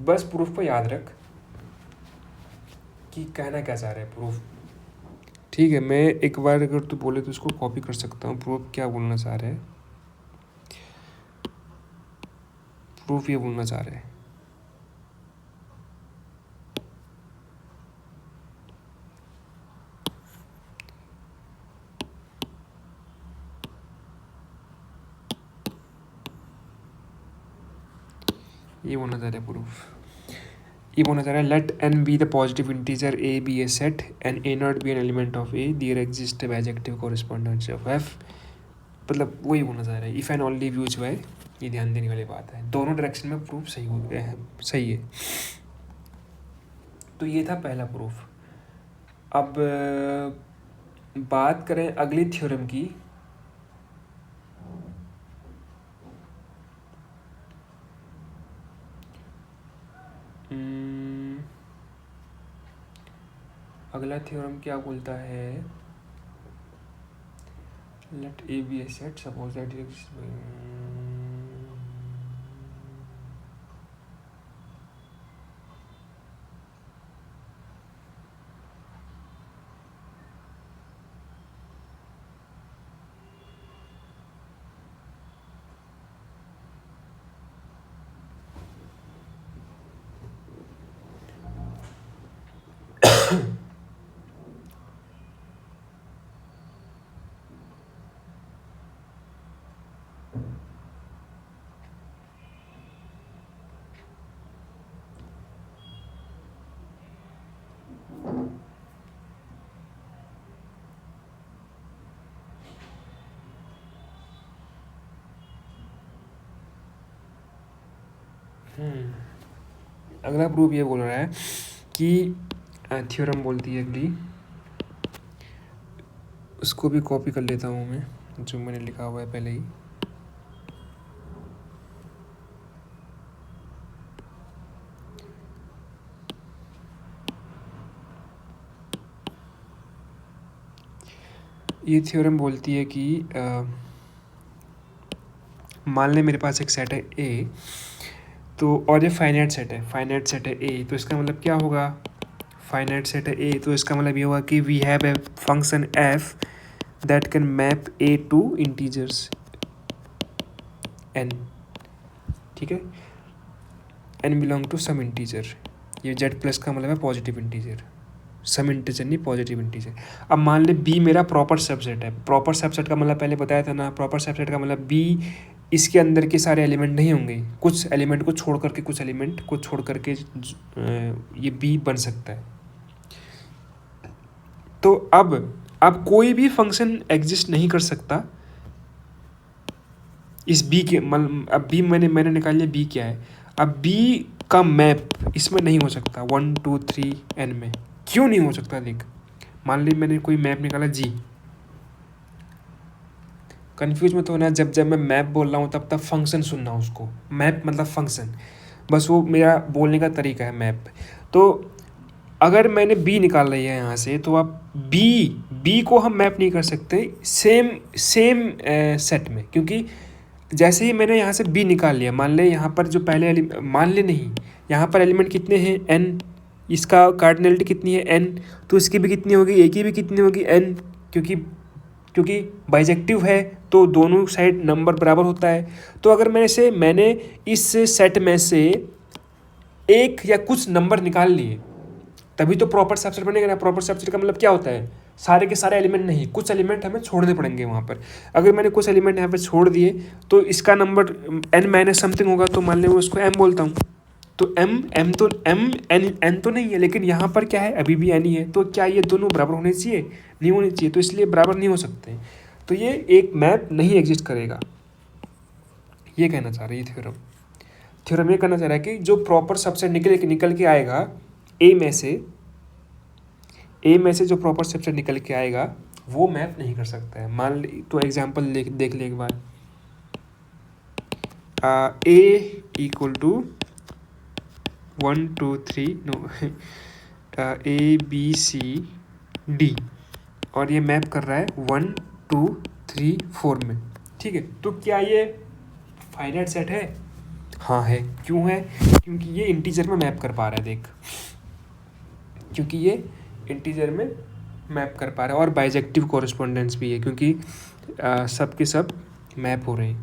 बस प्रूफ को याद रख कि कहना क्या चाह रहा है प्रूफ। ठीक है, मैं एक बार अगर तू बोले तो उसको कॉपी कर सकता हूँ। प्रूफ क्या बोलना चाह रहा है, प्रूफ ये बोलना चाह रहा है, ये बोलना चाह रहा है प्रूफ। ये बोलना चाह रहा है let N be the positive integer A B a set and A not B an element of A there exist bijective correspondence of F. मतलब वही बोलना चाह रहा है if and only use by, ये ध्यान देने वाली बात है, दोनों डायरेक्शन में प्रूफ सही हो गया है, सही है। तो ये था पहला प्रूफ। अब बात करें अगली थ्योरम की। अगला थ्योरम क्या बोलता है, let A B a set suppose that अगला प्रूफ ये बोल रहा है कि थ्योरम बोलती है अगली, उसको भी कॉपी कर लेता हूँ मैं, जो मैंने लिखा हुआ है पहले ही। ये थ्योरम बोलती है कि मान लें मेरे पास एक सेट है ए, तो और ये फाइनाइट सेट है ए, तो इसका मतलब क्या होगा, फाइनाइट सेट है ए, तो इसका मतलब ये होगा कि we have a function F that can map A to integers N, ठीक है, N belong to some integer. ये जेड प्लस का मतलब है पॉजिटिव इंटीजर, सम इंटीजर नहीं पॉजिटिव इंटीजर। अब मान ले बी मेरा प्रॉपर सबसेट है, प्रॉपर सबसेट का मतलब पहले बताया था ना, प्रॉपर सबसेट का मतलब बी इसके अंदर के सारे एलिमेंट नहीं होंगे, कुछ एलिमेंट को छोड़ करके, कुछ एलिमेंट को छोड़ करके ये बी बन सकता है। तो अब कोई भी फंक्शन एग्जिस्ट नहीं कर सकता इस बी के, अब बी मैंने निकाल लिया बी क्या है, अब बी का मैप इसमें नहीं हो सकता 1 2 3 n में। क्यों नहीं हो सकता देख, मान ली मैंने कोई मैप निकाला जी, कंफ्यूज मत होना, जब मैं मैप बोल रहा हूँ तब फंक्शन सुनना उसको, मैप मतलब फंक्शन, बस वो मेरा बोलने का तरीका है मैप। तो अगर मैंने बी निकाल लिया है यहाँ से, तो आप बी को हम मैप नहीं कर सकते सेम सेट में, क्योंकि जैसे ही मैंने यहाँ से बी निकाल लिया, मान ले यहाँ पर जो पहले मान ले नहीं, यहाँ पर एलिमेंट कितने हैं n, इसका कार्डिनलिटी कितनी है n, तो इसकी भी कितनी होगी, ए की भी कितनी होगी n, क्योंकि बाइजेक्टिव है तो दोनों साइड नंबर बराबर होता है। तो अगर मैंने इस सेट में से एक या कुछ नंबर निकाल लिए तभी तो प्रॉपर सबसेट बनेगा ना। प्रॉपर सबसेट का मतलब क्या होता है, सारे के सारे एलिमेंट नहीं, कुछ एलिमेंट हमें छोड़ने पड़ेंगे वहाँ पर। अगर मैंने कुछ एलिमेंट यहाँ पर छोड़ दिए तो इसका नंबर n माइनस समथिंग होगा, तो मान लें मैं उसको m बोलता हूँ। तो n तो नहीं है, लेकिन यहाँ पर क्या है, अभी भी n ही है। तो क्या ये दोनों बराबर होने चाहिए, नहीं होने चाहिए, तो इसलिए बराबर नहीं हो सकते। तो ये एक मैप नहीं एग्जिस्ट करेगा, ये कहना चाह रही है थ्योरम ये कहना चाह रहा है कि जो प्रॉपर सबसेट निकल के आएगा ए में से जो प्रॉपर सबसेट निकल के आएगा वो मैप नहीं कर सकता है। मान ले तो एग्जांपल देख ले एक बार, A equal to 1 2 3 no A B C D, और ये मैप कर रहा है 1 2 3 4 में, ठीक है। तो क्या ये फाइनाइट सेट है? हाँ है। क्यों है? क्योंकि ये इंटीजर में मैप कर पा रहा है, देख, क्योंकि ये इंटीजर में मैप कर पा रहा है, और बाइजेक्टिव कोरिस्पोंडेंस भी है, क्योंकि सब के सब मैप हो रहे हैं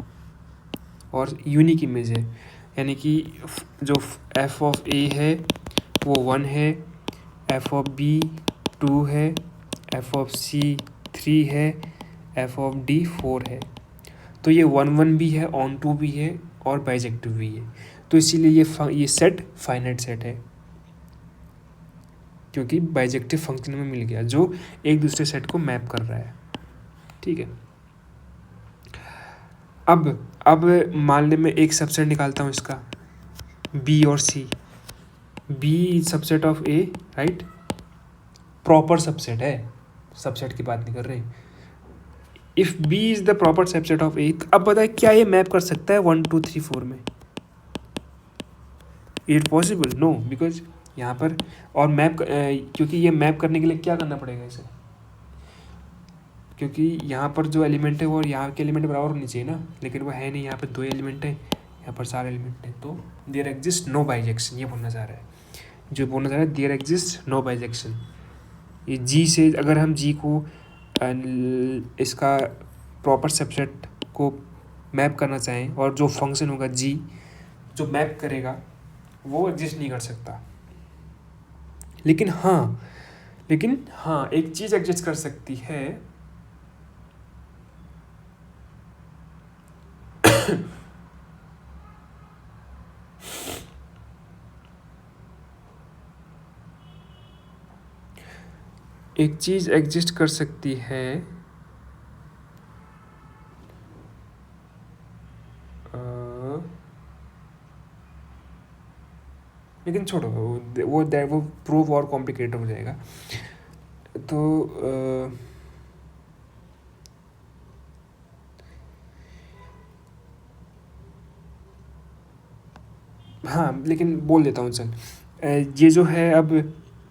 और यूनिक इमेज है। यानी कि जो एफ ऑफ ए है वो 1 है, एफ ऑफ बी 2 है, एफ ऑफ सी 3 है, एफ ऑफ डी 4 है। तो ये 1 1 भी है, ऑन टू भी है और बाइजेक्टिव भी है। तो इसीलिए ये सेट फाइनाइट सेट है। क्योंकि बाइजेक्टिव फंक्शन में मिल गया जो एक दूसरे सेट को मैप कर रहा है। ठीक है, अब मान ले मैं एक सबसेट निकालता हूँ इसका, बी और C. B is subset of A, right, proper subset है, सबसेट की बात नहीं कर रहे। If B is the proper subset of A, अब बताए क्या ये मैप कर सकता है 1 2 3 4 में? Is possible? नो, बिकॉज यहाँ पर और मैप क्योंकि ये मैप करने के लिए क्या करना पड़ेगा इसे, क्योंकि यहाँ पर जो एलिमेंट है वो यहाँ के एलिमेंट बराबर होनी चाहिए ना, लेकिन वो है नहीं, यहाँ पर 2 एलिमेंट है, यहाँ पर 4 एलिमेंट है, तो देयर एग्जिस्ट नो बाइजेक्शन, ये बोलना चाह रहा है, जो बोलना चाह रहा है देयर एग्जिस्ट नो बाइजेक्शन। ये जी से अगर हम जी को इसका प्रॉपर सबसेट को मैप करना चाहें और जो फंक्शन होगा जी जो मैप करेगा वो एग्जिस्ट नहीं कर सकता। लेकिन हाँ एक चीज़ एग्जिस्ट कर सकती है, एक चीज़ एग्जिस्ट कर सकती है, लेकिन छोड़ो वो प्रूव और कॉम्प्लिकेटेड हो जाएगा। तो हाँ, लेकिन बोल देता हूँ चल, ये जो है अब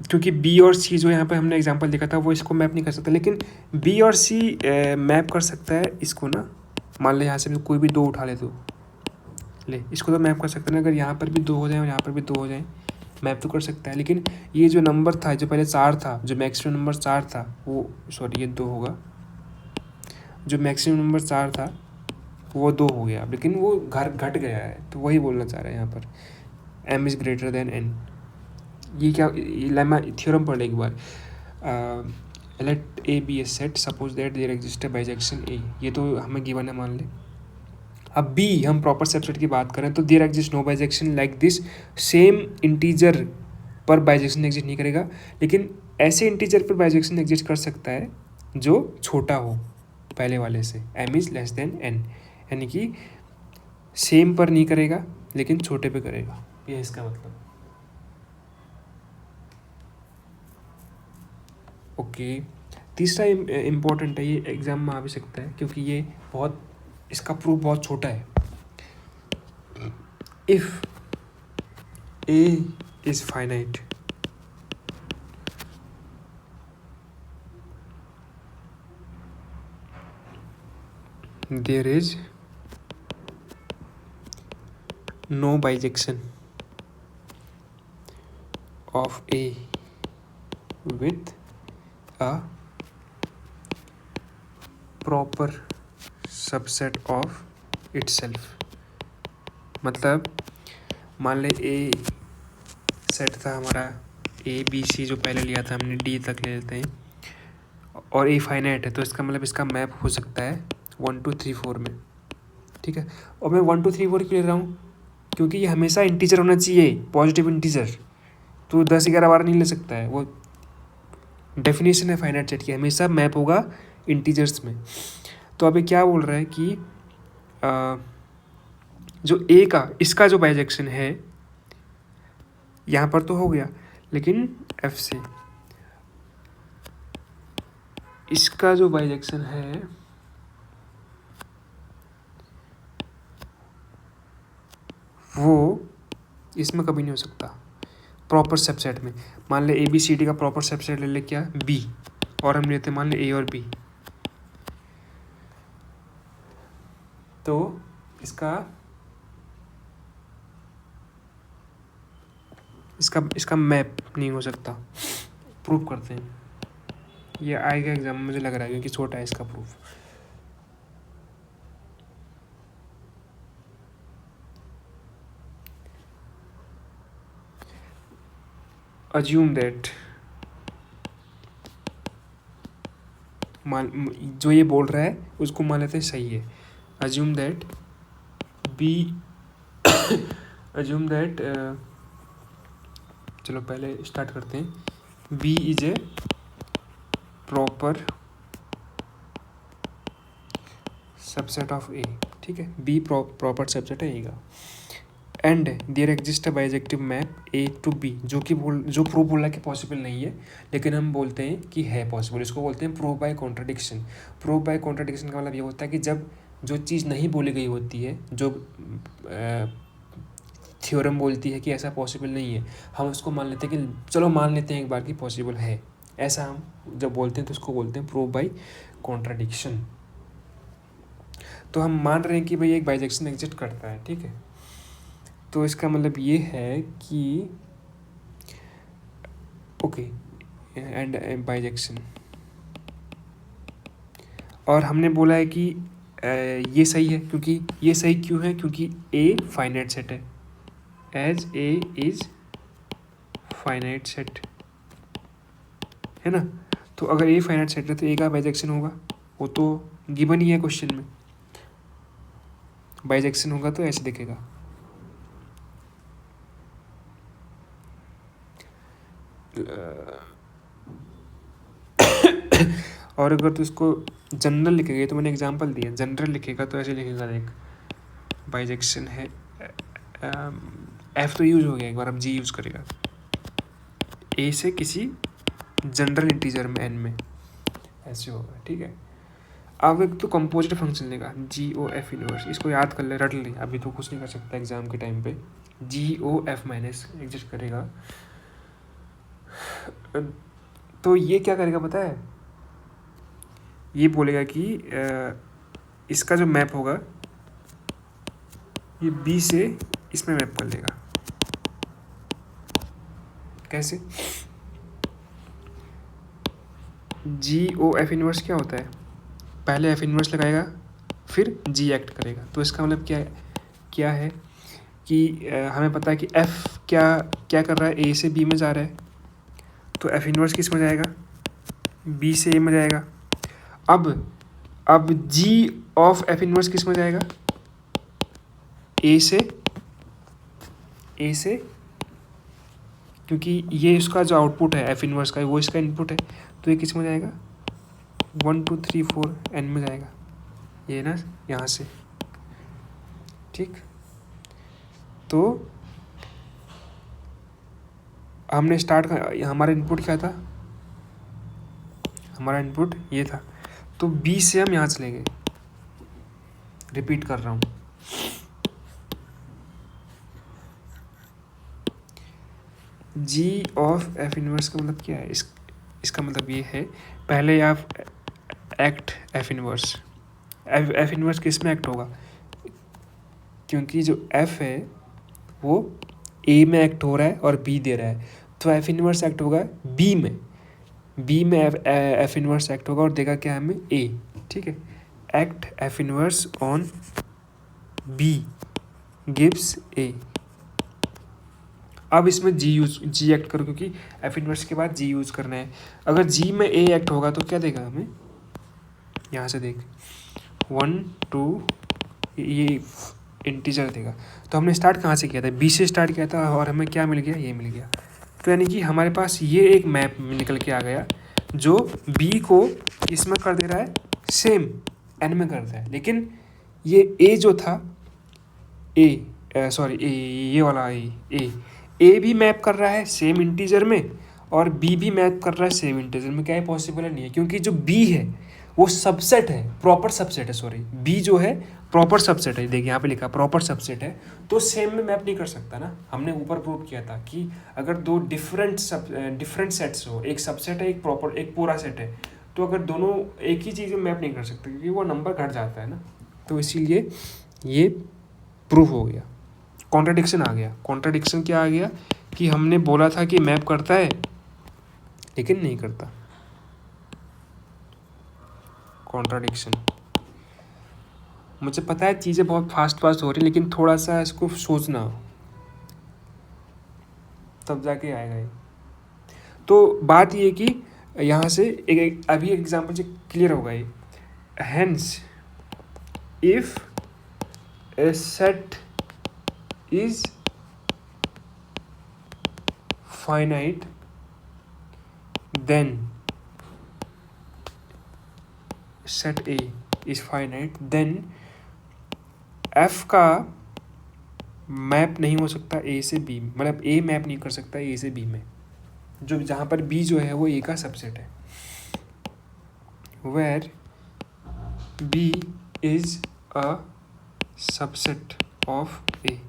क्योंकि बी और सी जो यहाँ पे हमने एग्जांपल देखा था वो इसको मैप नहीं कर सकता, लेकिन बी और सी मैप कर सकता है इसको ना। मान ले यहाँ से कोई भी 2 उठा ले, तो ले इसको तो मैप कर सकते हैं ना, अगर यहाँ पर भी 2 हो जाए और यहाँ पर भी 2 हो जाए मैप तो कर सकता है। लेकिन ये जो नंबर था जो पहले 4 था, जो मैक्सिमम नंबर 4 था, वो सॉरी ये 2 होगा, जो मैक्सिमम नंबर 4 था वो 2 हो गया, लेकिन वो घट गया है, तो वही बोलना चाह रहा है यहाँ पर m is greater than n। ये क्या लेमा थ्योरम पढ़ ले एक बार, let A B a set suppose that there exist bijection A, ये तो हमें गिवन है मान ले। अब बी हम प्रॉपर सबसेट की बात करें तो there exist no bijection like this, same integer पर बाइजेक्शन एग्जिस्ट नहीं करेगा, लेकिन ऐसे इंटीजर पर बाइजेक्शन एग्जिस्ट कर सकता है जो छोटा हो पहले वाले से, m is less than n, यानी कि सेम पर नहीं करेगा लेकिन छोटे पे करेगा, ये इसका मतलब। ओके, तीसरा इम्पोर्टेंट है, ये एग्जाम में आ भी सकता है क्योंकि ये बहुत, इसका प्रूफ बहुत छोटा है। If A is finite, there is no bijection of A with a proper subset of itself। मतलब मान ले ए सेट था हमारा, ए बी सी जो पहले लिया था हमने, डी तक ले लेते हैं, और ए फाइनाइट है, तो इसका मतलब इसका मैप हो सकता है 1 2 3 4 में। ठीक है, और मैं 1 2 3 4 क्यों ले रहा हूँ, क्योंकि ये हमेशा इंटीजर होना चाहिए, पॉजिटिव इंटीजर, तो 10 11 12 नहीं ले सकता है, वो डेफिनेशन है फाइनाइट सेट की, हमेशा मैप होगा इंटीजर्स में। तो अभी क्या बोल रहा है कि जो ए का इसका जो बाइजेक्शन है यहाँ पर तो हो गया, लेकिन एफ से इसका जो बाइजेक्शन है वो इसमें कभी नहीं हो सकता प्रॉपर सबसेट में। मान ले ए बी सी डी का प्रॉपर सबसेट ले ले क्या, बी, और हम लेते मान ले ए और बी, तो इसका मैप नहीं हो सकता। प्रूफ करते हैं, ये आएगा एग्जाम में मुझे लग रहा है क्योंकि छोटा है इसका प्रूफ। अज्यूम दैट, जो ये बोल रहा है उसको मान लेते हैं सही है। Assume that B assume that चलो पहले स्टार्ट करते हैं, B is a proper subset of A, ठीक है, बी प्रॉपर सबसेट है ए का। And there exist a bijective map A to B, जो प्रूव बोला कि पॉसिबल नहीं है, लेकिन हम बोलते हैं कि है पॉसिबल। इसको बोलते हैं prove by contradiction. Prove by contradiction का मतलब ये होता है कि जब जो चीज़ नहीं बोली गई होती है, जो थ्योरम बोलती है कि ऐसा पॉसिबल नहीं है, हम उसको मान लेते हैं कि चलो मान लेते हैं एक बार कि पॉसिबल है, ऐसा हम जब बोलते हैं तो उसको बोलते हैं प्रूव बाय कॉन्ट्रडिक्शन। तो हम मान रहे हैं कि भाई एक बाइजेक्शन एग्जिस्ट करता है, ठीक है, तो इसका मतलब ये है कि ओके एंड बाइजेक्शन, और हमने बोला है कि ये सही है, क्योंकि ये सही क्यों है, क्योंकि ए फाइनाइट सेट है, as A is finite set, है ना। तो अगर ए फाइनाइट सेट है तो ए का बाइजेक्शन होगा, वो तो गिवन ही है क्वेश्चन में। बाइजेक्शन होगा तो ऐसे दिखेगा, और अगर तो इसको जनरल लिखेगा, तो मैंने एग्जांपल दिया, जनरल लिखेगा तो ऐसे लिखेगा, देख बाइजेक्शन है, एफ तो यूज हो गया एक बार, अब जी यूज़ करेगा, ए से किसी जनरल इंटीजर में एन में, ऐसे होगा, ठीक है। अब एक तो कंपोजिट फंक्शन लेगा जी ओ एफ इनवर्स, इसको याद कर ले, रट ले, अभी तो कुछ नहीं कर सकता एग्जाम के टाइम पे। जी ओ एफ माइनस एग्जिस्ट करेगा, तो ये क्या करेगा पता है, ये बोलेगा कि इसका जो मैप होगा ये बी से इसमें मैप कर लेगा। कैसे? जी ओ एफ इनवर्स क्या होता है, पहले एफ इनवर्स लगाएगा फिर जी एक्ट करेगा। तो इसका मतलब क्या है कि हमें पता है कि एफ क्या कर रहा है, ए से बी में जा रहा है, तो एफ इनवर्स किस में जाएगा, बी से ए में जाएगा। अब जी ऑफ एफ इनवर्स किस में जाएगा, ए से, क्योंकि ये इसका जो आउटपुट है एफ इनवर्स का, वो इसका इनपुट है, तो ये किस में जाएगा, 1 2 3 4 एन में जाएगा, ये ना यहाँ से, ठीक। तो हमने हमारा इनपुट क्या था, हमारा इनपुट ये था, तो बी से हम यहाँ चलेंगे, रिपीट कर रहा हूँ, जी ऑफ एफ इनवर्स का मतलब क्या है, इसका मतलब ये है, पहले आप एक्ट एफ इनवर्स किस में एक्ट होगा, क्योंकि जो एफ है वो ए में एक्ट हो रहा है और बी दे रहा है, तो एफ इनवर्स एक्ट होगा बी में एफ इनवर्स एक्ट होगा और देगा क्या हमें, ए, ठीक है। Act F inverse on B gives A. अब इसमें जी एक्ट करो, क्योंकि एफ इनवर्स के बाद जी यूज़ करना है। अगर जी में ए एक्ट होगा तो क्या देगा हमें, यहाँ से देख 1 2, ये इंटीजर देगा। तो हमने स्टार्ट कहाँ से किया था, बी से स्टार्ट किया था, और हमें क्या मिल गया, ये मिल गया। तो यानी कि हमारे पास ये एक मैप निकल के आ गया जो बी को इसमें कर दे रहा है, सेम एन में करता है, लेकिन ये ए जो था, ये वाला ए भी मैप कर रहा है सेम इंटीजर में, और बी भी मैप कर रहा है सेम इंटीजर में। क्या है, पॉसिबल नहीं है, क्योंकि जो बी है वो सबसेट है, प्रॉपर सबसेट है, सॉरी, बी जो है प्रॉपर सबसेट है, देखिए यहाँ पे लिखा प्रॉपर सबसेट है, तो सेम में मैप नहीं कर सकता ना। हमने ऊपर प्रूव किया था कि अगर दो डिफरेंट सेट्स हो, एक सबसेट है, एक पूरा सेट है, तो अगर दोनों एक ही चीज़ में मैप नहीं कर सकते, क्योंकि वो नंबर घट जाता है ना। तो इसीलिए ये प्रूफ हो गया, कॉन्ट्राडिक्शन आ गया। कॉन्ट्राडिक्शन क्या आ गया कि हमने बोला था कि मैप करता है लेकिन नहीं करता, कॉन्ट्राडिक्शन। मुझे पता है चीज़ें बहुत फास्ट हो रही, लेकिन थोड़ा सा इसको सोचना, तब जाके आएगा ये। तो बात ये कि यहाँ से अभी एग्जाम्पल से क्लियर होगा ये। Hence if A set is finite then set A is finite, then F का मैप नहीं हो सकता ए से बी, मतलब ए मैप नहीं कर सकता ए से बी में, जो जहाँ पर बी जो है वो ए का सबसेट है, where B is a subset of A,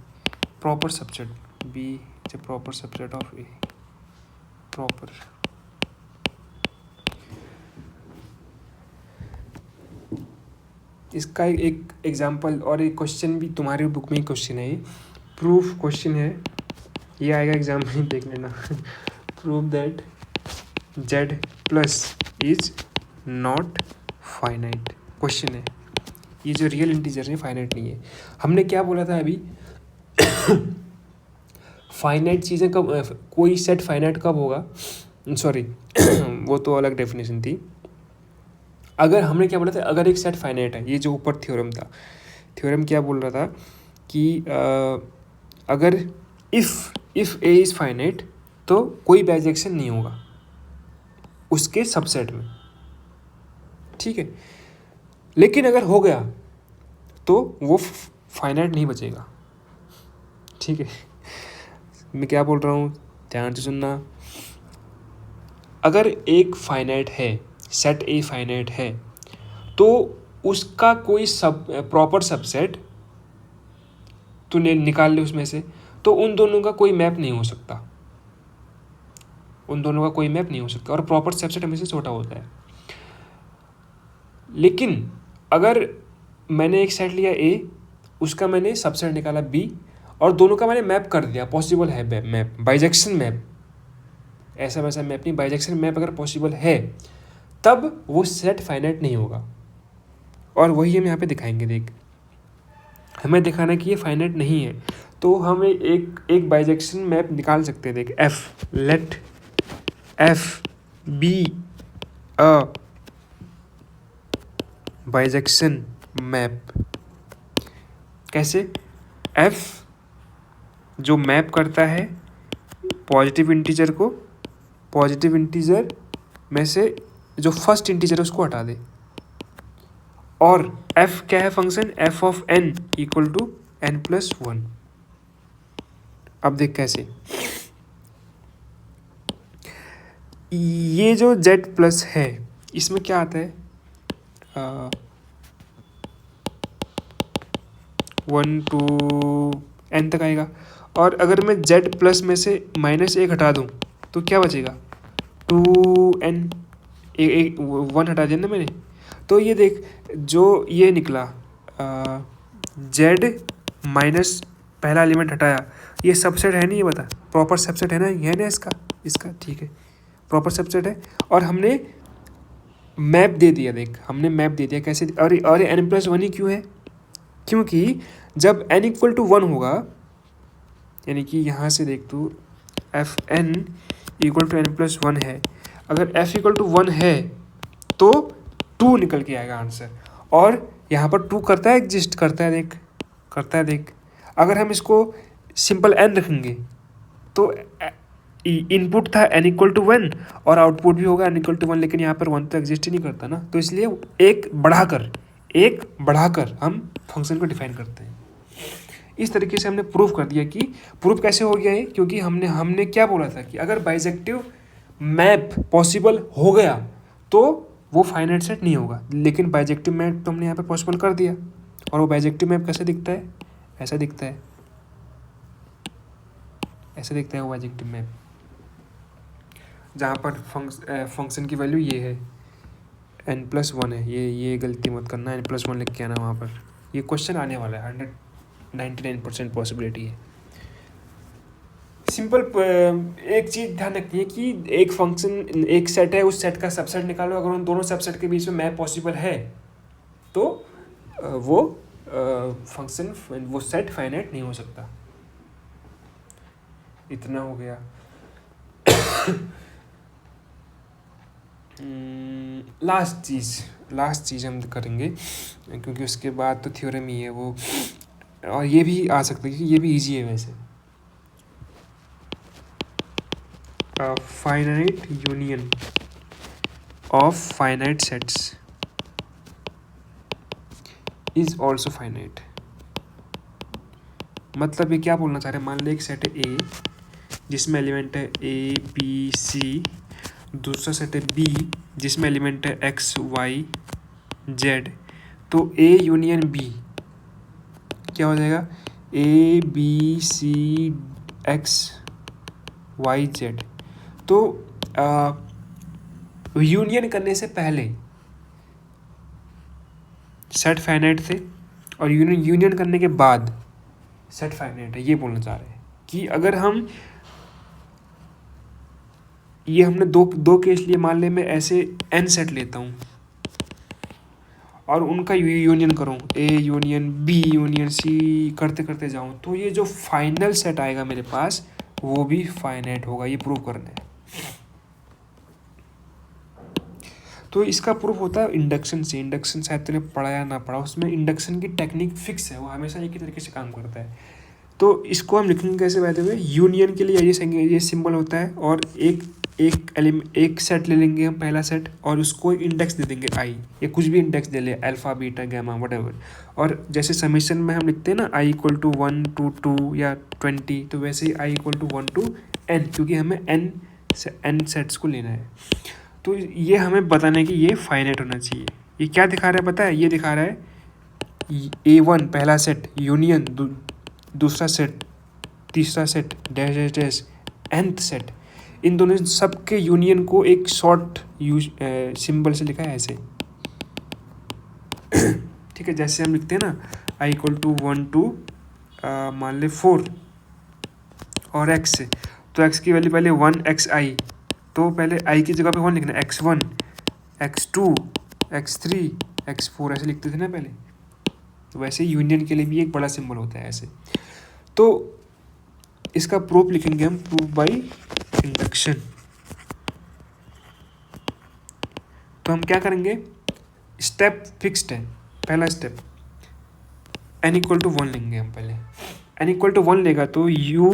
proper subset, B is a proper subset of A, proper. इसका एक एग्जांपल और एक क्वेश्चन भी तुम्हारे बुक में ही क्वेश्चन है, ये प्रूफ क्वेश्चन है, ये आएगा एग्जाम में, देख लेना। Prove that Z plus is not finite, question है, ये जो रियल इंटीजर है फाइनाइट नहीं है। हमने क्या बोला था अभी, फाइनाइट चीज़ें कब, कोई सेट फाइनाइट कब होगा, सॉरी वो तो अलग डेफिनेशन थी। अगर हमने क्या बोला था, अगर एक सेट फाइनाइट है, ये जो ऊपर थ्योरम था, थ्योरम क्या बोल रहा था कि अगर इफ़ ए इज़ फाइनाइट तो कोई बाइजेक्शन नहीं होगा उसके सबसेट में, ठीक है। लेकिन अगर हो गया तो वो फाइनाइट नहीं बचेगा, ठीक है। मैं क्या बोल रहा हूँ, ध्यान से सुनना। अगर एक फाइनाइट है, सेट ए फाइनाइट है, तो उसका कोई प्रॉपर सबसेट तो निकाल ले उसमें से, तो उन दोनों का कोई मैप नहीं हो सकता, उन दोनों का कोई मैप नहीं हो सकता, और प्रॉपर सबसेट हमेशा छोटा होता है। लेकिन अगर मैंने एक सेट लिया ए, उसका मैंने सबसेट निकाला बी, और दोनों का मैंने मैप कर दिया, पॉसिबल है मैप, बाइजेक्शन मैप, ऐसा वैसा मैप नहीं, बाइजेक्शन मैप अगर पॉसिबल है तब वो सेट फाइनाइट नहीं होगा। और वही हम यहाँ पे दिखाएंगे, देख हमें दिखाना कि ये फाइनाइट नहीं है, तो हम एक बाइजेक्शन मैप निकाल सकते हैं। देख F, let F be a bijection map. कैसे, एफ जो मैप करता है पॉजिटिव इंटीजर को, पॉजिटिव इंटीजर में से जो फर्स्ट इंटीजर है उसको हटा दे, और एफ क्या है function, F of N equal to N plus one. अब देख कैसे, ये जो जेड प्लस है इसमें क्या आता है, 1 to n तक आएगा, और अगर मैं जेड प्लस में से -1 हटा दूँ तो क्या बचेगा, 2n, एक 1 हटा दिया ना मैंने, तो ये देख जो ये निकला जेड माइनस पहला एलिमेंट हटाया, ये सबसेट है नहीं, ये बता, प्रॉपर सबसेट है ना, ये है ना इसका ठीक है, प्रॉपर सबसेट है। और हमने मैप दे दिया, देख हमने मैप दे दिया कैसे, और एन प्लस वन ही क्यों है, क्योंकि जब n इक्वल टू 1 होगा, यानी कि यहाँ से देख तू F N equal to N plus 1 है, अगर f इक्वल टू 1 है तो 2 निकल के आएगा आंसर, और यहाँ पर 2 करता है, एग्जिस्ट करता है देख। अगर हम इसको सिंपल n रखेंगे तो इनपुट था n इक्वल टू 1 और आउटपुट भी होगा n इक्वल टू 1, लेकिन यहाँ पर 1 तो एग्जिस्ट ही नहीं करता ना, तो इसलिए एक बढ़ाकर हम फंक्शन को डिफाइन करते हैं। इस तरीके से हमने प्रूफ कर दिया। कि प्रूफ कैसे हो गया है, क्योंकि हमने क्या बोला था कि अगर बाइजेक्टिव मैप पॉसिबल हो गया तो वो फाइनाइट सेट नहीं होगा, लेकिन बाइजेक्टिव मैप तो हमने यहाँ पर पॉसिबल कर दिया। और वो बाइजेक्टिव मैप कैसे दिखता है, ऐसा दिखता है वो बाइजेक्टिव मैप, जहाँ पर फंक्शन की वैल्यू ये है n+1 है, ये गलती मत करना, n+1 लिख के आना वहाँ पर, ये क्वेश्चन आने वाला है, 199% पॉसिबिलिटी है। सिंपल एक चीज़ ध्यान रखनी है कि एक फंक्शन, एक सेट है, उस सेट का सबसेट निकालो, अगर उन दोनों सबसेट के बीच में मैप पॉसिबल है तो वो फंक्शन, वो सेट फाइनाइट नहीं हो सकता। इतना हो गया। लास्ट चीज़ हम करेंगे, क्योंकि उसके बाद तो थ्योरम ही है वो, और ये भी आ सकता है कि ये भी इजी है वैसे। Finite union of finite sets is also finite. मतलब ये क्या बोलना चाह रहे हैं, मान लो एक सेट है ए जिसमें एलिमेंट है ए बी सी, दूसरा सेट है बी जिसमें एलिमेंट है एक्स वाई जेड। तो ए यूनियन बी क्या हो जाएगा, A B C X Y Z. तो यूनियन करने से पहले सेट फाइनाइट थे और यूनियन करने के बाद सेट फाइनाइट है, ये बोलना चाह रहे हैं कि अगर हम ये हमने दो केस लिए, मान ले मैं ऐसे n सेट लेता हूँ और उनका यूनियन करूँ, A union B union C करते करते जाऊँ, तो ये जो फाइनल सेट आएगा मेरे पास वो भी फाइनाइट होगा। ये प्रूव करना है। तो इसका प्रूफ होता है इंडक्शन से। इंडक्शन शायद तूने पढ़ा या ना पढ़ा, उसमें इंडक्शन की टेक्निक फिक्स है, वो हमेशा एक ही तरीके से काम करता है। तो इसको हम लिखेंगे कैसे, कहते हुए यूनियन के लिए ये सिंबल होता है और एक सेट ले लेंगे हम, पहला सेट, और उसको इंडेक्स दे देंगे आई, या कुछ भी इंडेक्स दे ले, अल्फा बीटा गामा वटेवर। और जैसे समीशन में हम लिखते हैं ना आई इक्वल टू 1 to 2 या 20, तो वैसे ही I equal to 1 to n, क्योंकि हमें n सेट्स को लेना है। तो ये हमें बताना है कि ये फाइनाइट होना चाहिए। ये क्या दिखा रहा है पता है, ये दिखा रहा है A1 पहला सेट यूनियन दूसरा सेट तीसरा set dash dash dash nth set, इन दोनों सबके यूनियन को एक शॉर्ट सिंबल से लिखा है ऐसे। ठीक है, जैसे हम लिखते हैं ना आई इक्वल टू 1 to मान ले 4 और x से, तो x की वैल्यू पहले 1xi, तो पहले i की जगह पे 1 लिखना, x1 x2 x3 x4 ऐसे लिखते थे ना पहले। तो वैसे यूनियन के लिए भी एक बड़ा सिंबल होता है ऐसे। तो इसका प्रूफ लिखेंगे हम, प्रूफ बाय इंडक्शन। तो हम क्या करेंगे, स्टेप फिक्स्ड है। पहला स्टेप n इक्वल टू 1 लेंगे हम पहले। n इक्वल टू 1 लेगा तो u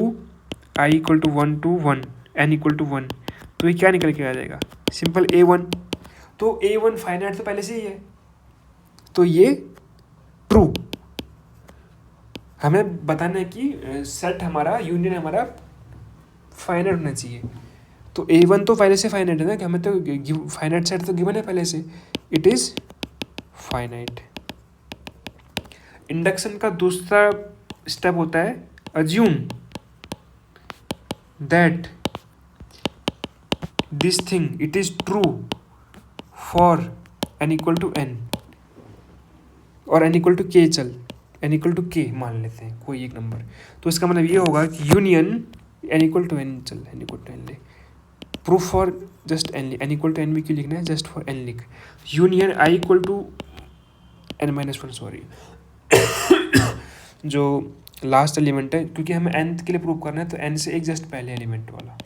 i equal to 1 to 1 n equal to 1, तो ये क्या निकल के आ जाएगा, सिंपल a1। तो a1 फाइनाइट तो पहले से ही है, तो ये ट्रू। हमें बताना है कि सेट हमारा यूनियन हमारा फाइनाइट होना चाहिए। तो a1 तो पहले से फाइनाइट है ना, कि हमें तो फाइनाइट सेट तो गिवन है पहले से, इट इज़ फाइनाइट। इंडक्शन का दूसरा स्टेप होता है assume that this thing it is true for n equal to n और n इक्वल टू k, चल n इक्वल टू k मान लेते हैं कोई एक नंबर। तो इसका मतलब ये होगा कि union n equal to n, चल n इक्वल टू n ले, proof for just n equal to n भी क्यों लिखना है, जस्ट फॉर n लिख। Union i equal to n-1, sorry जो लास्ट एलिमेंट है, क्योंकि हमें nth के लिए प्रूव करना है, तो n से एक जस्ट पहले एलिमेंट वाला।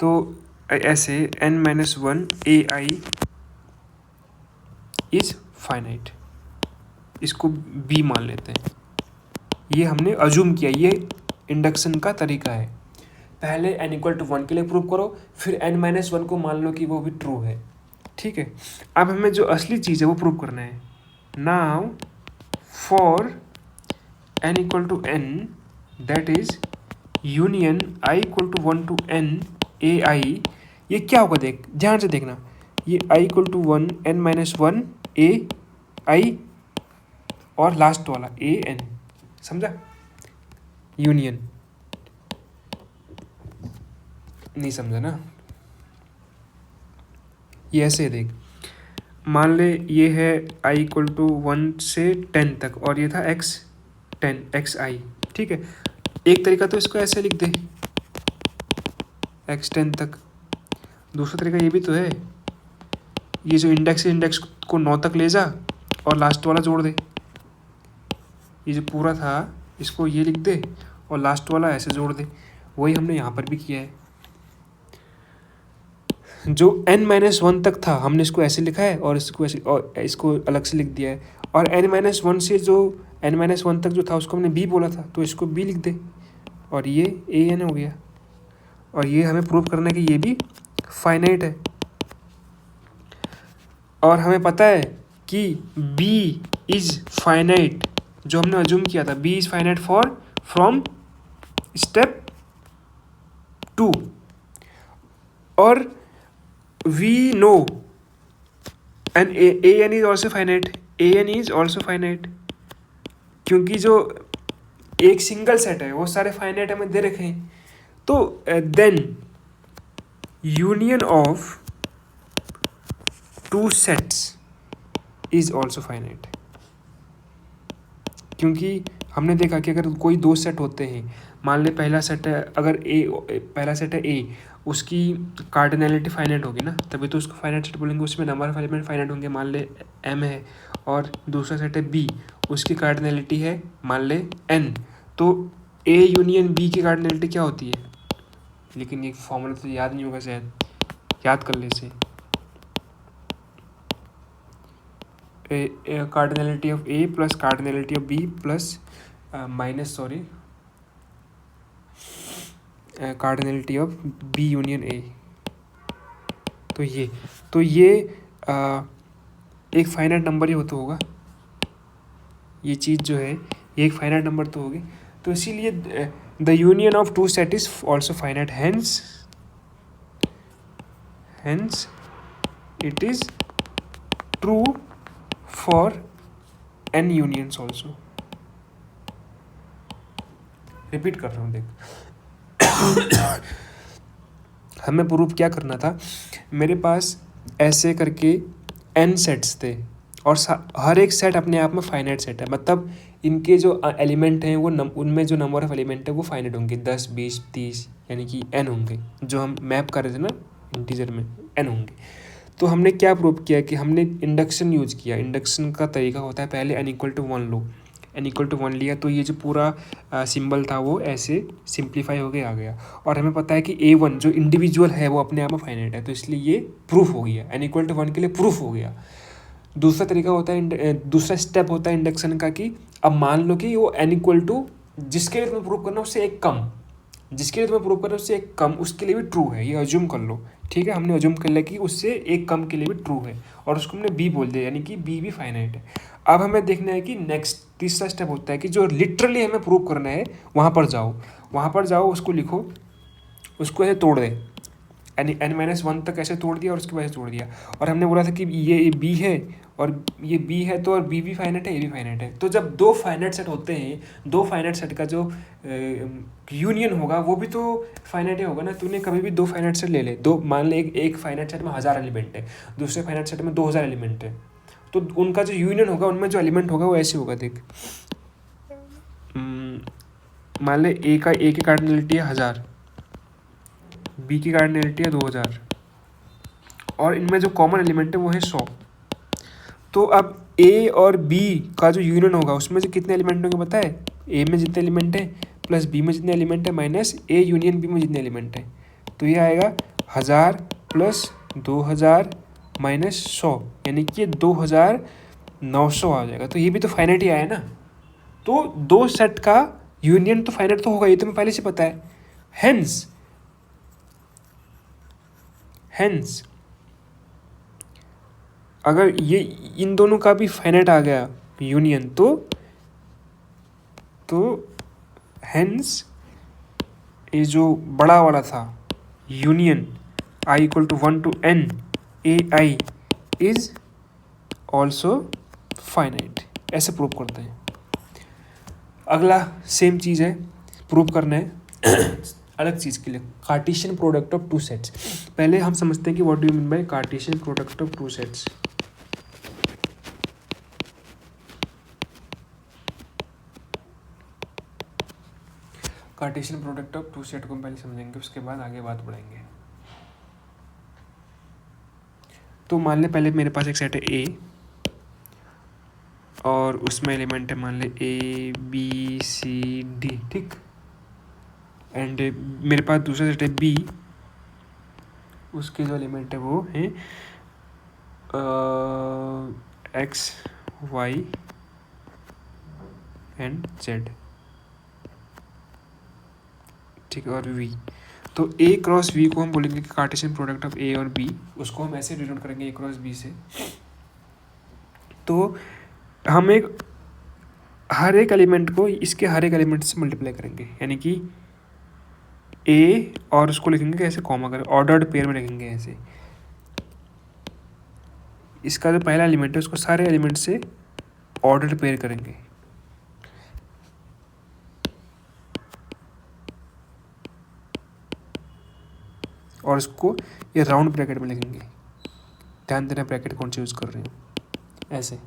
तो ऐसे n-1 ai इज फाइनाइट, इसको b मान लेते हैं। ये हमने अज्यूम किया, ये इंडक्शन का तरीका है। पहले n इक्वल टू 1 के लिए प्रूव करो, फिर n-1 को मान लो कि वो भी ट्रू है। ठीक है, अब हमें जो असली चीज़ है वो प्रूव करना है। Now for n equal to n, that is union i equal to 1 to n ai, ये क्या होगा देख, ध्यान से देखना, ये i equal to 1 n-1 a i और लास्ट वाला a n, समझा? यूनियन नहीं समझा ना? ये ऐसे देख, मान ले ये है i इक्वल टू 1 से 10 तक और ये था xi, ठीक है। एक तरीका तो इसको ऐसे लिख दे x10 तक, दूसरा तरीका ये भी तो है, ये जो इंडेक्स है इंडेक्स को 9 तक ले जा और लास्ट वाला जोड़ दे। ये जो पूरा था इसको ये लिख दे और लास्ट वाला ऐसे जोड़ दे। वही हमने यहाँ पर भी किया है। जो n-1 तक था हमने इसको ऐसे लिखा है और इसको ऐसे और इसको अलग से लिख दिया है। और n-1 से जो n-1 तक जो था उसको हमने b बोला था, तो इसको b लिख दे और ये an हो गया। और ये हमें प्रूव करना है कि ये भी फाइनाइट है। और हमें पता है कि B इज़ फाइनाइट, जो हमने अज्यूम किया था, B is finite from step 2, और we know and AN is also finite, AN is also finite, क्योंकि जो एक सिंगल सेट है वो सारे फाइनाइट हमें दे रखे हैं। तो then union of two sets is also finite, क्योंकि हमने देखा कि अगर कोई दो सेट होते हैं, मान ले पहला सेट है, अगर पहला सेट है A, उसकी कार्डिनैलिटी फाइनाइट होगी ना, तभी तो उसको फाइनाइट सेट बोलेंगे, उसमें नंबर ऑफ एलिमेंट फाइनाइट होंगे, मान ले M है, और दूसरा सेट है B, उसकी कार्डिनैलिटी है मान ले N, तो A यूनियन B की कार्डिनैलिटी क्या होती है, लेकिन ये फॉर्मूला तो याद नहीं होगा शायद, याद कर ले इसे। Cardinality of A plus cardinality of B plus minus cardinality of B union A। तो ये एक फाइनाइट नंबर ही होता होगा, ये चीज़ जो है ये एक फाइनाइट नंबर तो होगी, तो इसीलिए the union of two set is also finite, hence it is true for n unions also. Repeat कर रहा हूँ, देख हमें प्रूफ क्या करना था, मेरे पास ऐसे करके n सेट्स थे, और हर एक सेट अपने आप में फाइनाइट सेट है, मतलब इनके जो एलिमेंट हैं वो उनमें जो नंबर ऑफ एलिमेंट है वो फाइनाइट होंगे, 10 20 30, यानी कि n होंगे, जो हम मैप कर रहे थे ना इंटीजर में, n होंगे। तो हमने क्या प्रूव किया कि हमने इंडक्शन यूज किया। इंडक्शन का तरीका होता है, पहले n = 1 लो, n = 1 लिया, तो ये जो पूरा सिंबल था वो ऐसे सिंप्लीफाई हो गया आ गया, और हमें पता है कि A1 जो इंडिविजुअल है वो अपने आप में फाइनाइट है, तो इसलिए ये प्रूफ हो गया, n = 1 के लिए प्रूफ हो गया। दूसरा तरीका होता है, दूसरा स्टेप होता है इंडक्शन का, कि अब मान लो कि वो n = जिसके लिए तुम्हें प्रूव करना है उससे एक कम, जिसके लिए तुम्हें प्रूव करना है उससे एक कम, उसके लिए भी ट्रू है, ये अज्यूम कर लो, ठीक है। हमने अज्यूम कर लिया कि उससे एक कम के लिए भी ट्रू है, और उसको हमने B बोल दिया, यानी कि B भी फाइनाइट है। अब हमें देखना है कि नेक्स्ट तीसरा स्टेप होता है कि जो लिटरली हमें प्रूव करना है वहाँ पर जाओ, उसको लिखो, उसको ऐसे तोड़ दे, n-1 तक ऐसे तोड़ दिया और उसके बाद तोड़ दिया, और हमने बोला था कि ये B है और ये B है, तो और B भी फाइनाइट है, A भी फाइनाइट है। तो जब दो फाइनाइट सेट होते हैं, दो फाइनाइट सेट का जो यूनियन होगा वो भी तो फाइनाइट ही होगा ना। तूने कभी भी दो फाइनाइट सेट ले ले, दो मान ले, एक फाइनाइट सेट में 1000 एलिमेंट है, दूसरे फाइनाइट सेट में 2000 एलिमेंट है, तो उनका जो यूनियन होगा उनमें जो एलिमेंट होगा वो ऐसे होगा, देख मान ले A की कार्डिनैलिटी है 1000, B की कार्डिनैलिटी है 2000, और इनमें जो कॉमन एलिमेंट है वो है 100। तो अब A और B का जो यूनियन होगा उसमें से कितने एलिमेंट होंगे पता है, A में जितने एलिमेंट है प्लस B में जितने एलिमेंट है माइनस A यूनियन B में जितने एलिमेंट है, तो ये आएगा 1000 प्लस 2000 माइनस 100, यानी कि 2900 आ जाएगा। तो ये भी तो फाइनाइट ही आया ना, तो दो सेट का यूनियन तो फाइनाइट तो होगा, ये तो मैं पहले से पता है। हेंस अगर ये इन दोनों का भी फाइनाइट आ गया यूनियन, तो हेंस ये जो बड़ा वाला था union I = 1 to n AI is also finite, ऐसे प्रूव करते हैं। अगला सेम चीज़ है, प्रूव करना है अलग चीज़ के लिए, Cartesian product of two sets. पहले हम समझते हैं कि what do you mean by Cartesian product of two sets. Cartesian product of two set को हम पहले समझेंगे, उसके बाद आगे बात बढ़ाएंगे। तो मान ले पहले मेरे पास एक सेट है A, और उसमें एलिमेंट है मान ले A B C D, ठीक, एंड मेरे पास दूसरा सेट है B, उसके जो एलिमेंट है वो है X Y एंड Z, ठीक है, और V। तो A क्रॉस V को हम बोलेंगे कि कार्टेशियन प्रोडक्ट ऑफ A और B, उसको हम ऐसे डिनोट करेंगे A क्रॉस B से, तो हम हर एक एलिमेंट को इसके हर एक एलिमेंट से मल्टीप्लाई करेंगे, यानी कि ए और उसको लिखेंगे ऐसे कॉमा कर, ऑर्डर्ड पेयर में लिखेंगे ऐसे। इसका जो पहला एलिमेंट है उसको सारे एलिमेंट से ऑर्डर्ड पेयर करेंगे। और इसको ये राउंड ब्रैकेट में लिखेंगे, ध्यान देना ब्रैकेट कौन सी यूज़ कर रहे हो, ऐसे।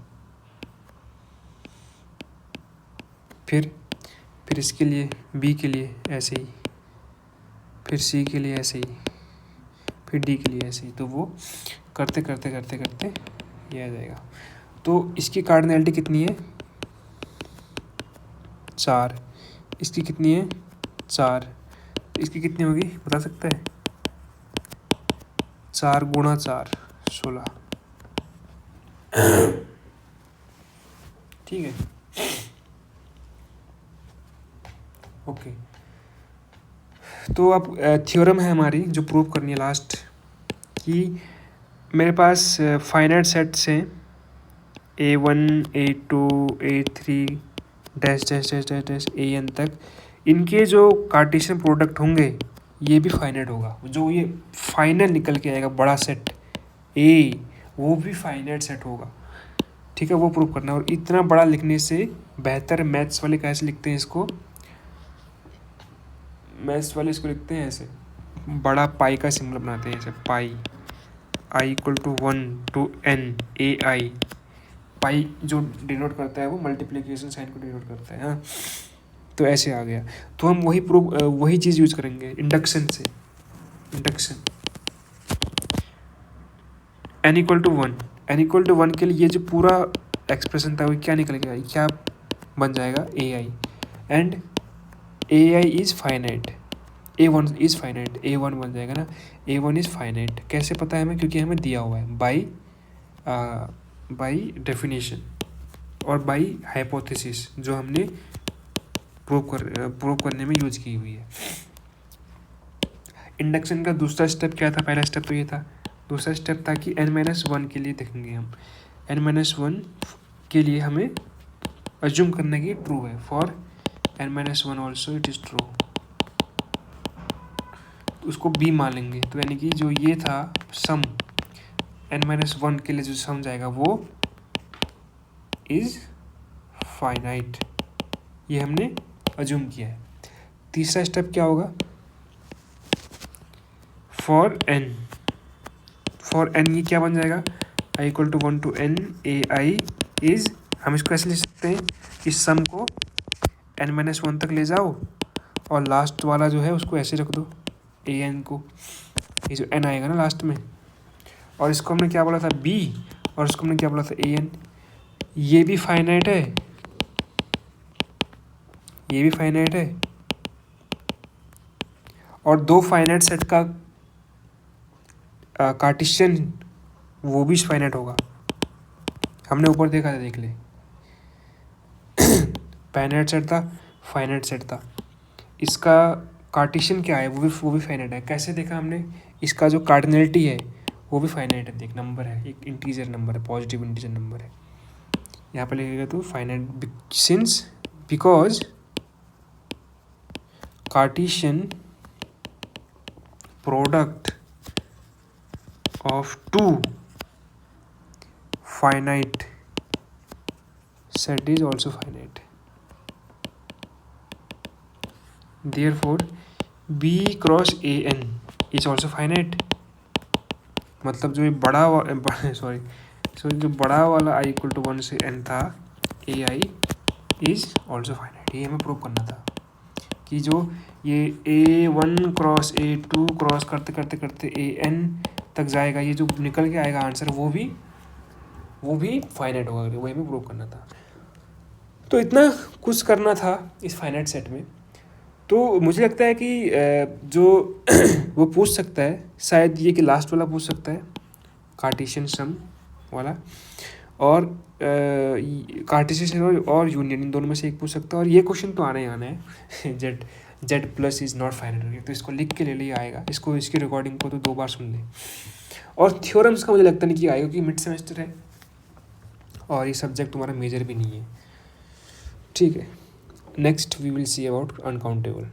फिर इसके लिए बी के लिए ऐसे ही, फिर सी के लिए ऐसे ही, फिर डी के लिए ऐसे ही। तो वो करते करते करते करते ये आ जाएगा। तो इसकी कार्डिनैलिटी कितनी है, 4। इसकी कितनी है, 4। इसकी कितनी होगी बता सकता है, 4 गुणा 4 16। ठीक है, ओके। तो अब थ्योरम है हमारी जो प्रूव करनी है लास्ट, कि मेरे पास फाइनाइट सेट्स हैं A1 A2 A3 dash dash dash dash dash AN तक। इनके जो कार्टेशियन प्रोडक्ट होंगे ये भी फाइनाइट होगा। जो ये फाइनल निकल के आएगा बड़ा सेट A, वो भी फाइनाइट सेट होगा। ठीक है, वो प्रूव करना है। और इतना बड़ा लिखने से बेहतर मैथ्स वाले कैसे लिखते हैं इसको, मैथ्स वाले इसको लिखते हैं ऐसे, बड़ा पाई का सिंबल बनाते हैं ऐसे, पाई I=1 to n AI। पाई जो डिनोट करता है वो मल्टीप्लिकेशन साइन को डिनोट करता है। हाँ, तो ऐसे आ गया। तो हम वही चीज़ यूज़ करेंगे इंडक्शन से। इंडक्शन n=1 के लिए ये जो पूरा एक्सप्रेशन था वो क्या निकल गया, क्या बन जाएगा, AI। And AI is finite, A1 is finite, A1 बन जाएगा ना, A1 इज़ फाइनाइट। कैसे पता है हमें, क्योंकि हमें दिया हुआ है बाई डेफिनेशन और बाई हाइपोथेसिस जो हमने प्रूव करने में यूज की हुई है। इंडक्शन का दूसरा स्टेप क्या था, पहला स्टेप तो ये था, दूसरा स्टेप था कि n-1 के लिए देखेंगे हम। n-1 के लिए हमें अज्यूम करना कि ट्रू है, for n-1 also it is true, उसको b मान लेंगे। तो यानी कि जो ये था सम, n-1 के लिए जो सम जाएगा वो इज़ फाइनाइट, ये हमने अज्यूम किया है। तीसरा स्टेप क्या होगा, फॉर n ये क्या बन जाएगा, I=1 to n AI is, हम इसको ऐसे लिख सकते हैं, इस सम को n-1 तक ले जाओ और लास्ट वाला जो है उसको ऐसे रख दो, AN को, ये जो n आएगा ना लास्ट में, और इसको हमने क्या बोला था b, और इसको हमने क्या बोला था AN। ये भी फाइनाइट है, ये भी फाइनाइट है, और दो फाइनाइट सेट का कार्टेशियन वो भी फाइनाइट होगा। हमने ऊपर देखा था, देख ले, फाइनाइट सेट था, फाइनाइट सेट था, इसका कार्टेशियन क्या है, वो भी फाइनाइट है। कैसे देखा हमने, इसका जो कार्डिनैलिटी है वो भी फाइनाइट है, देख नंबर है, एक इंटीजर नंबर है, पॉजिटिव इंटीजर नंबर है, यहाँ पर लिखेगा तो finite, since because Cartesian product of two finite set is also finite, therefore B cross AN is also finite। मतलब जो ये जो बड़ा वाला I=1 से n था, AI is also finite। ये हमें प्रूव करना था कि जो ये A1 क्रॉस A2 क्रॉस करते करते करते AN तक जाएगा, ये जो निकल के आएगा आंसर वो भी फाइनाइट होगा, वही हमें प्रूव करना था। तो इतना कुछ करना था इस फाइनाइट सेट में। तो मुझे लगता है कि जो वो पूछ सकता है शायद ये कि लास्ट वाला पूछ सकता है, कार्टेशियन सम वाला, और कार्टेशियन और यूनियन, इन दोनों में से एक पूछ सकता है। और ये क्वेश्चन तो आना ही आना है, Z plus is not finite, तो इसको लिख के ले ले आएगा, इसको इसकी रिकॉर्डिंग को तो 2 बार सुन ले। और थ्योरम्स का मुझे लगता नहीं कि आएगा, क्योंकि मिड सेमेस्टर है और ये सब्जेक्ट तुम्हारा मेजर भी नहीं है, ठीक है। Next we will see about uncountable.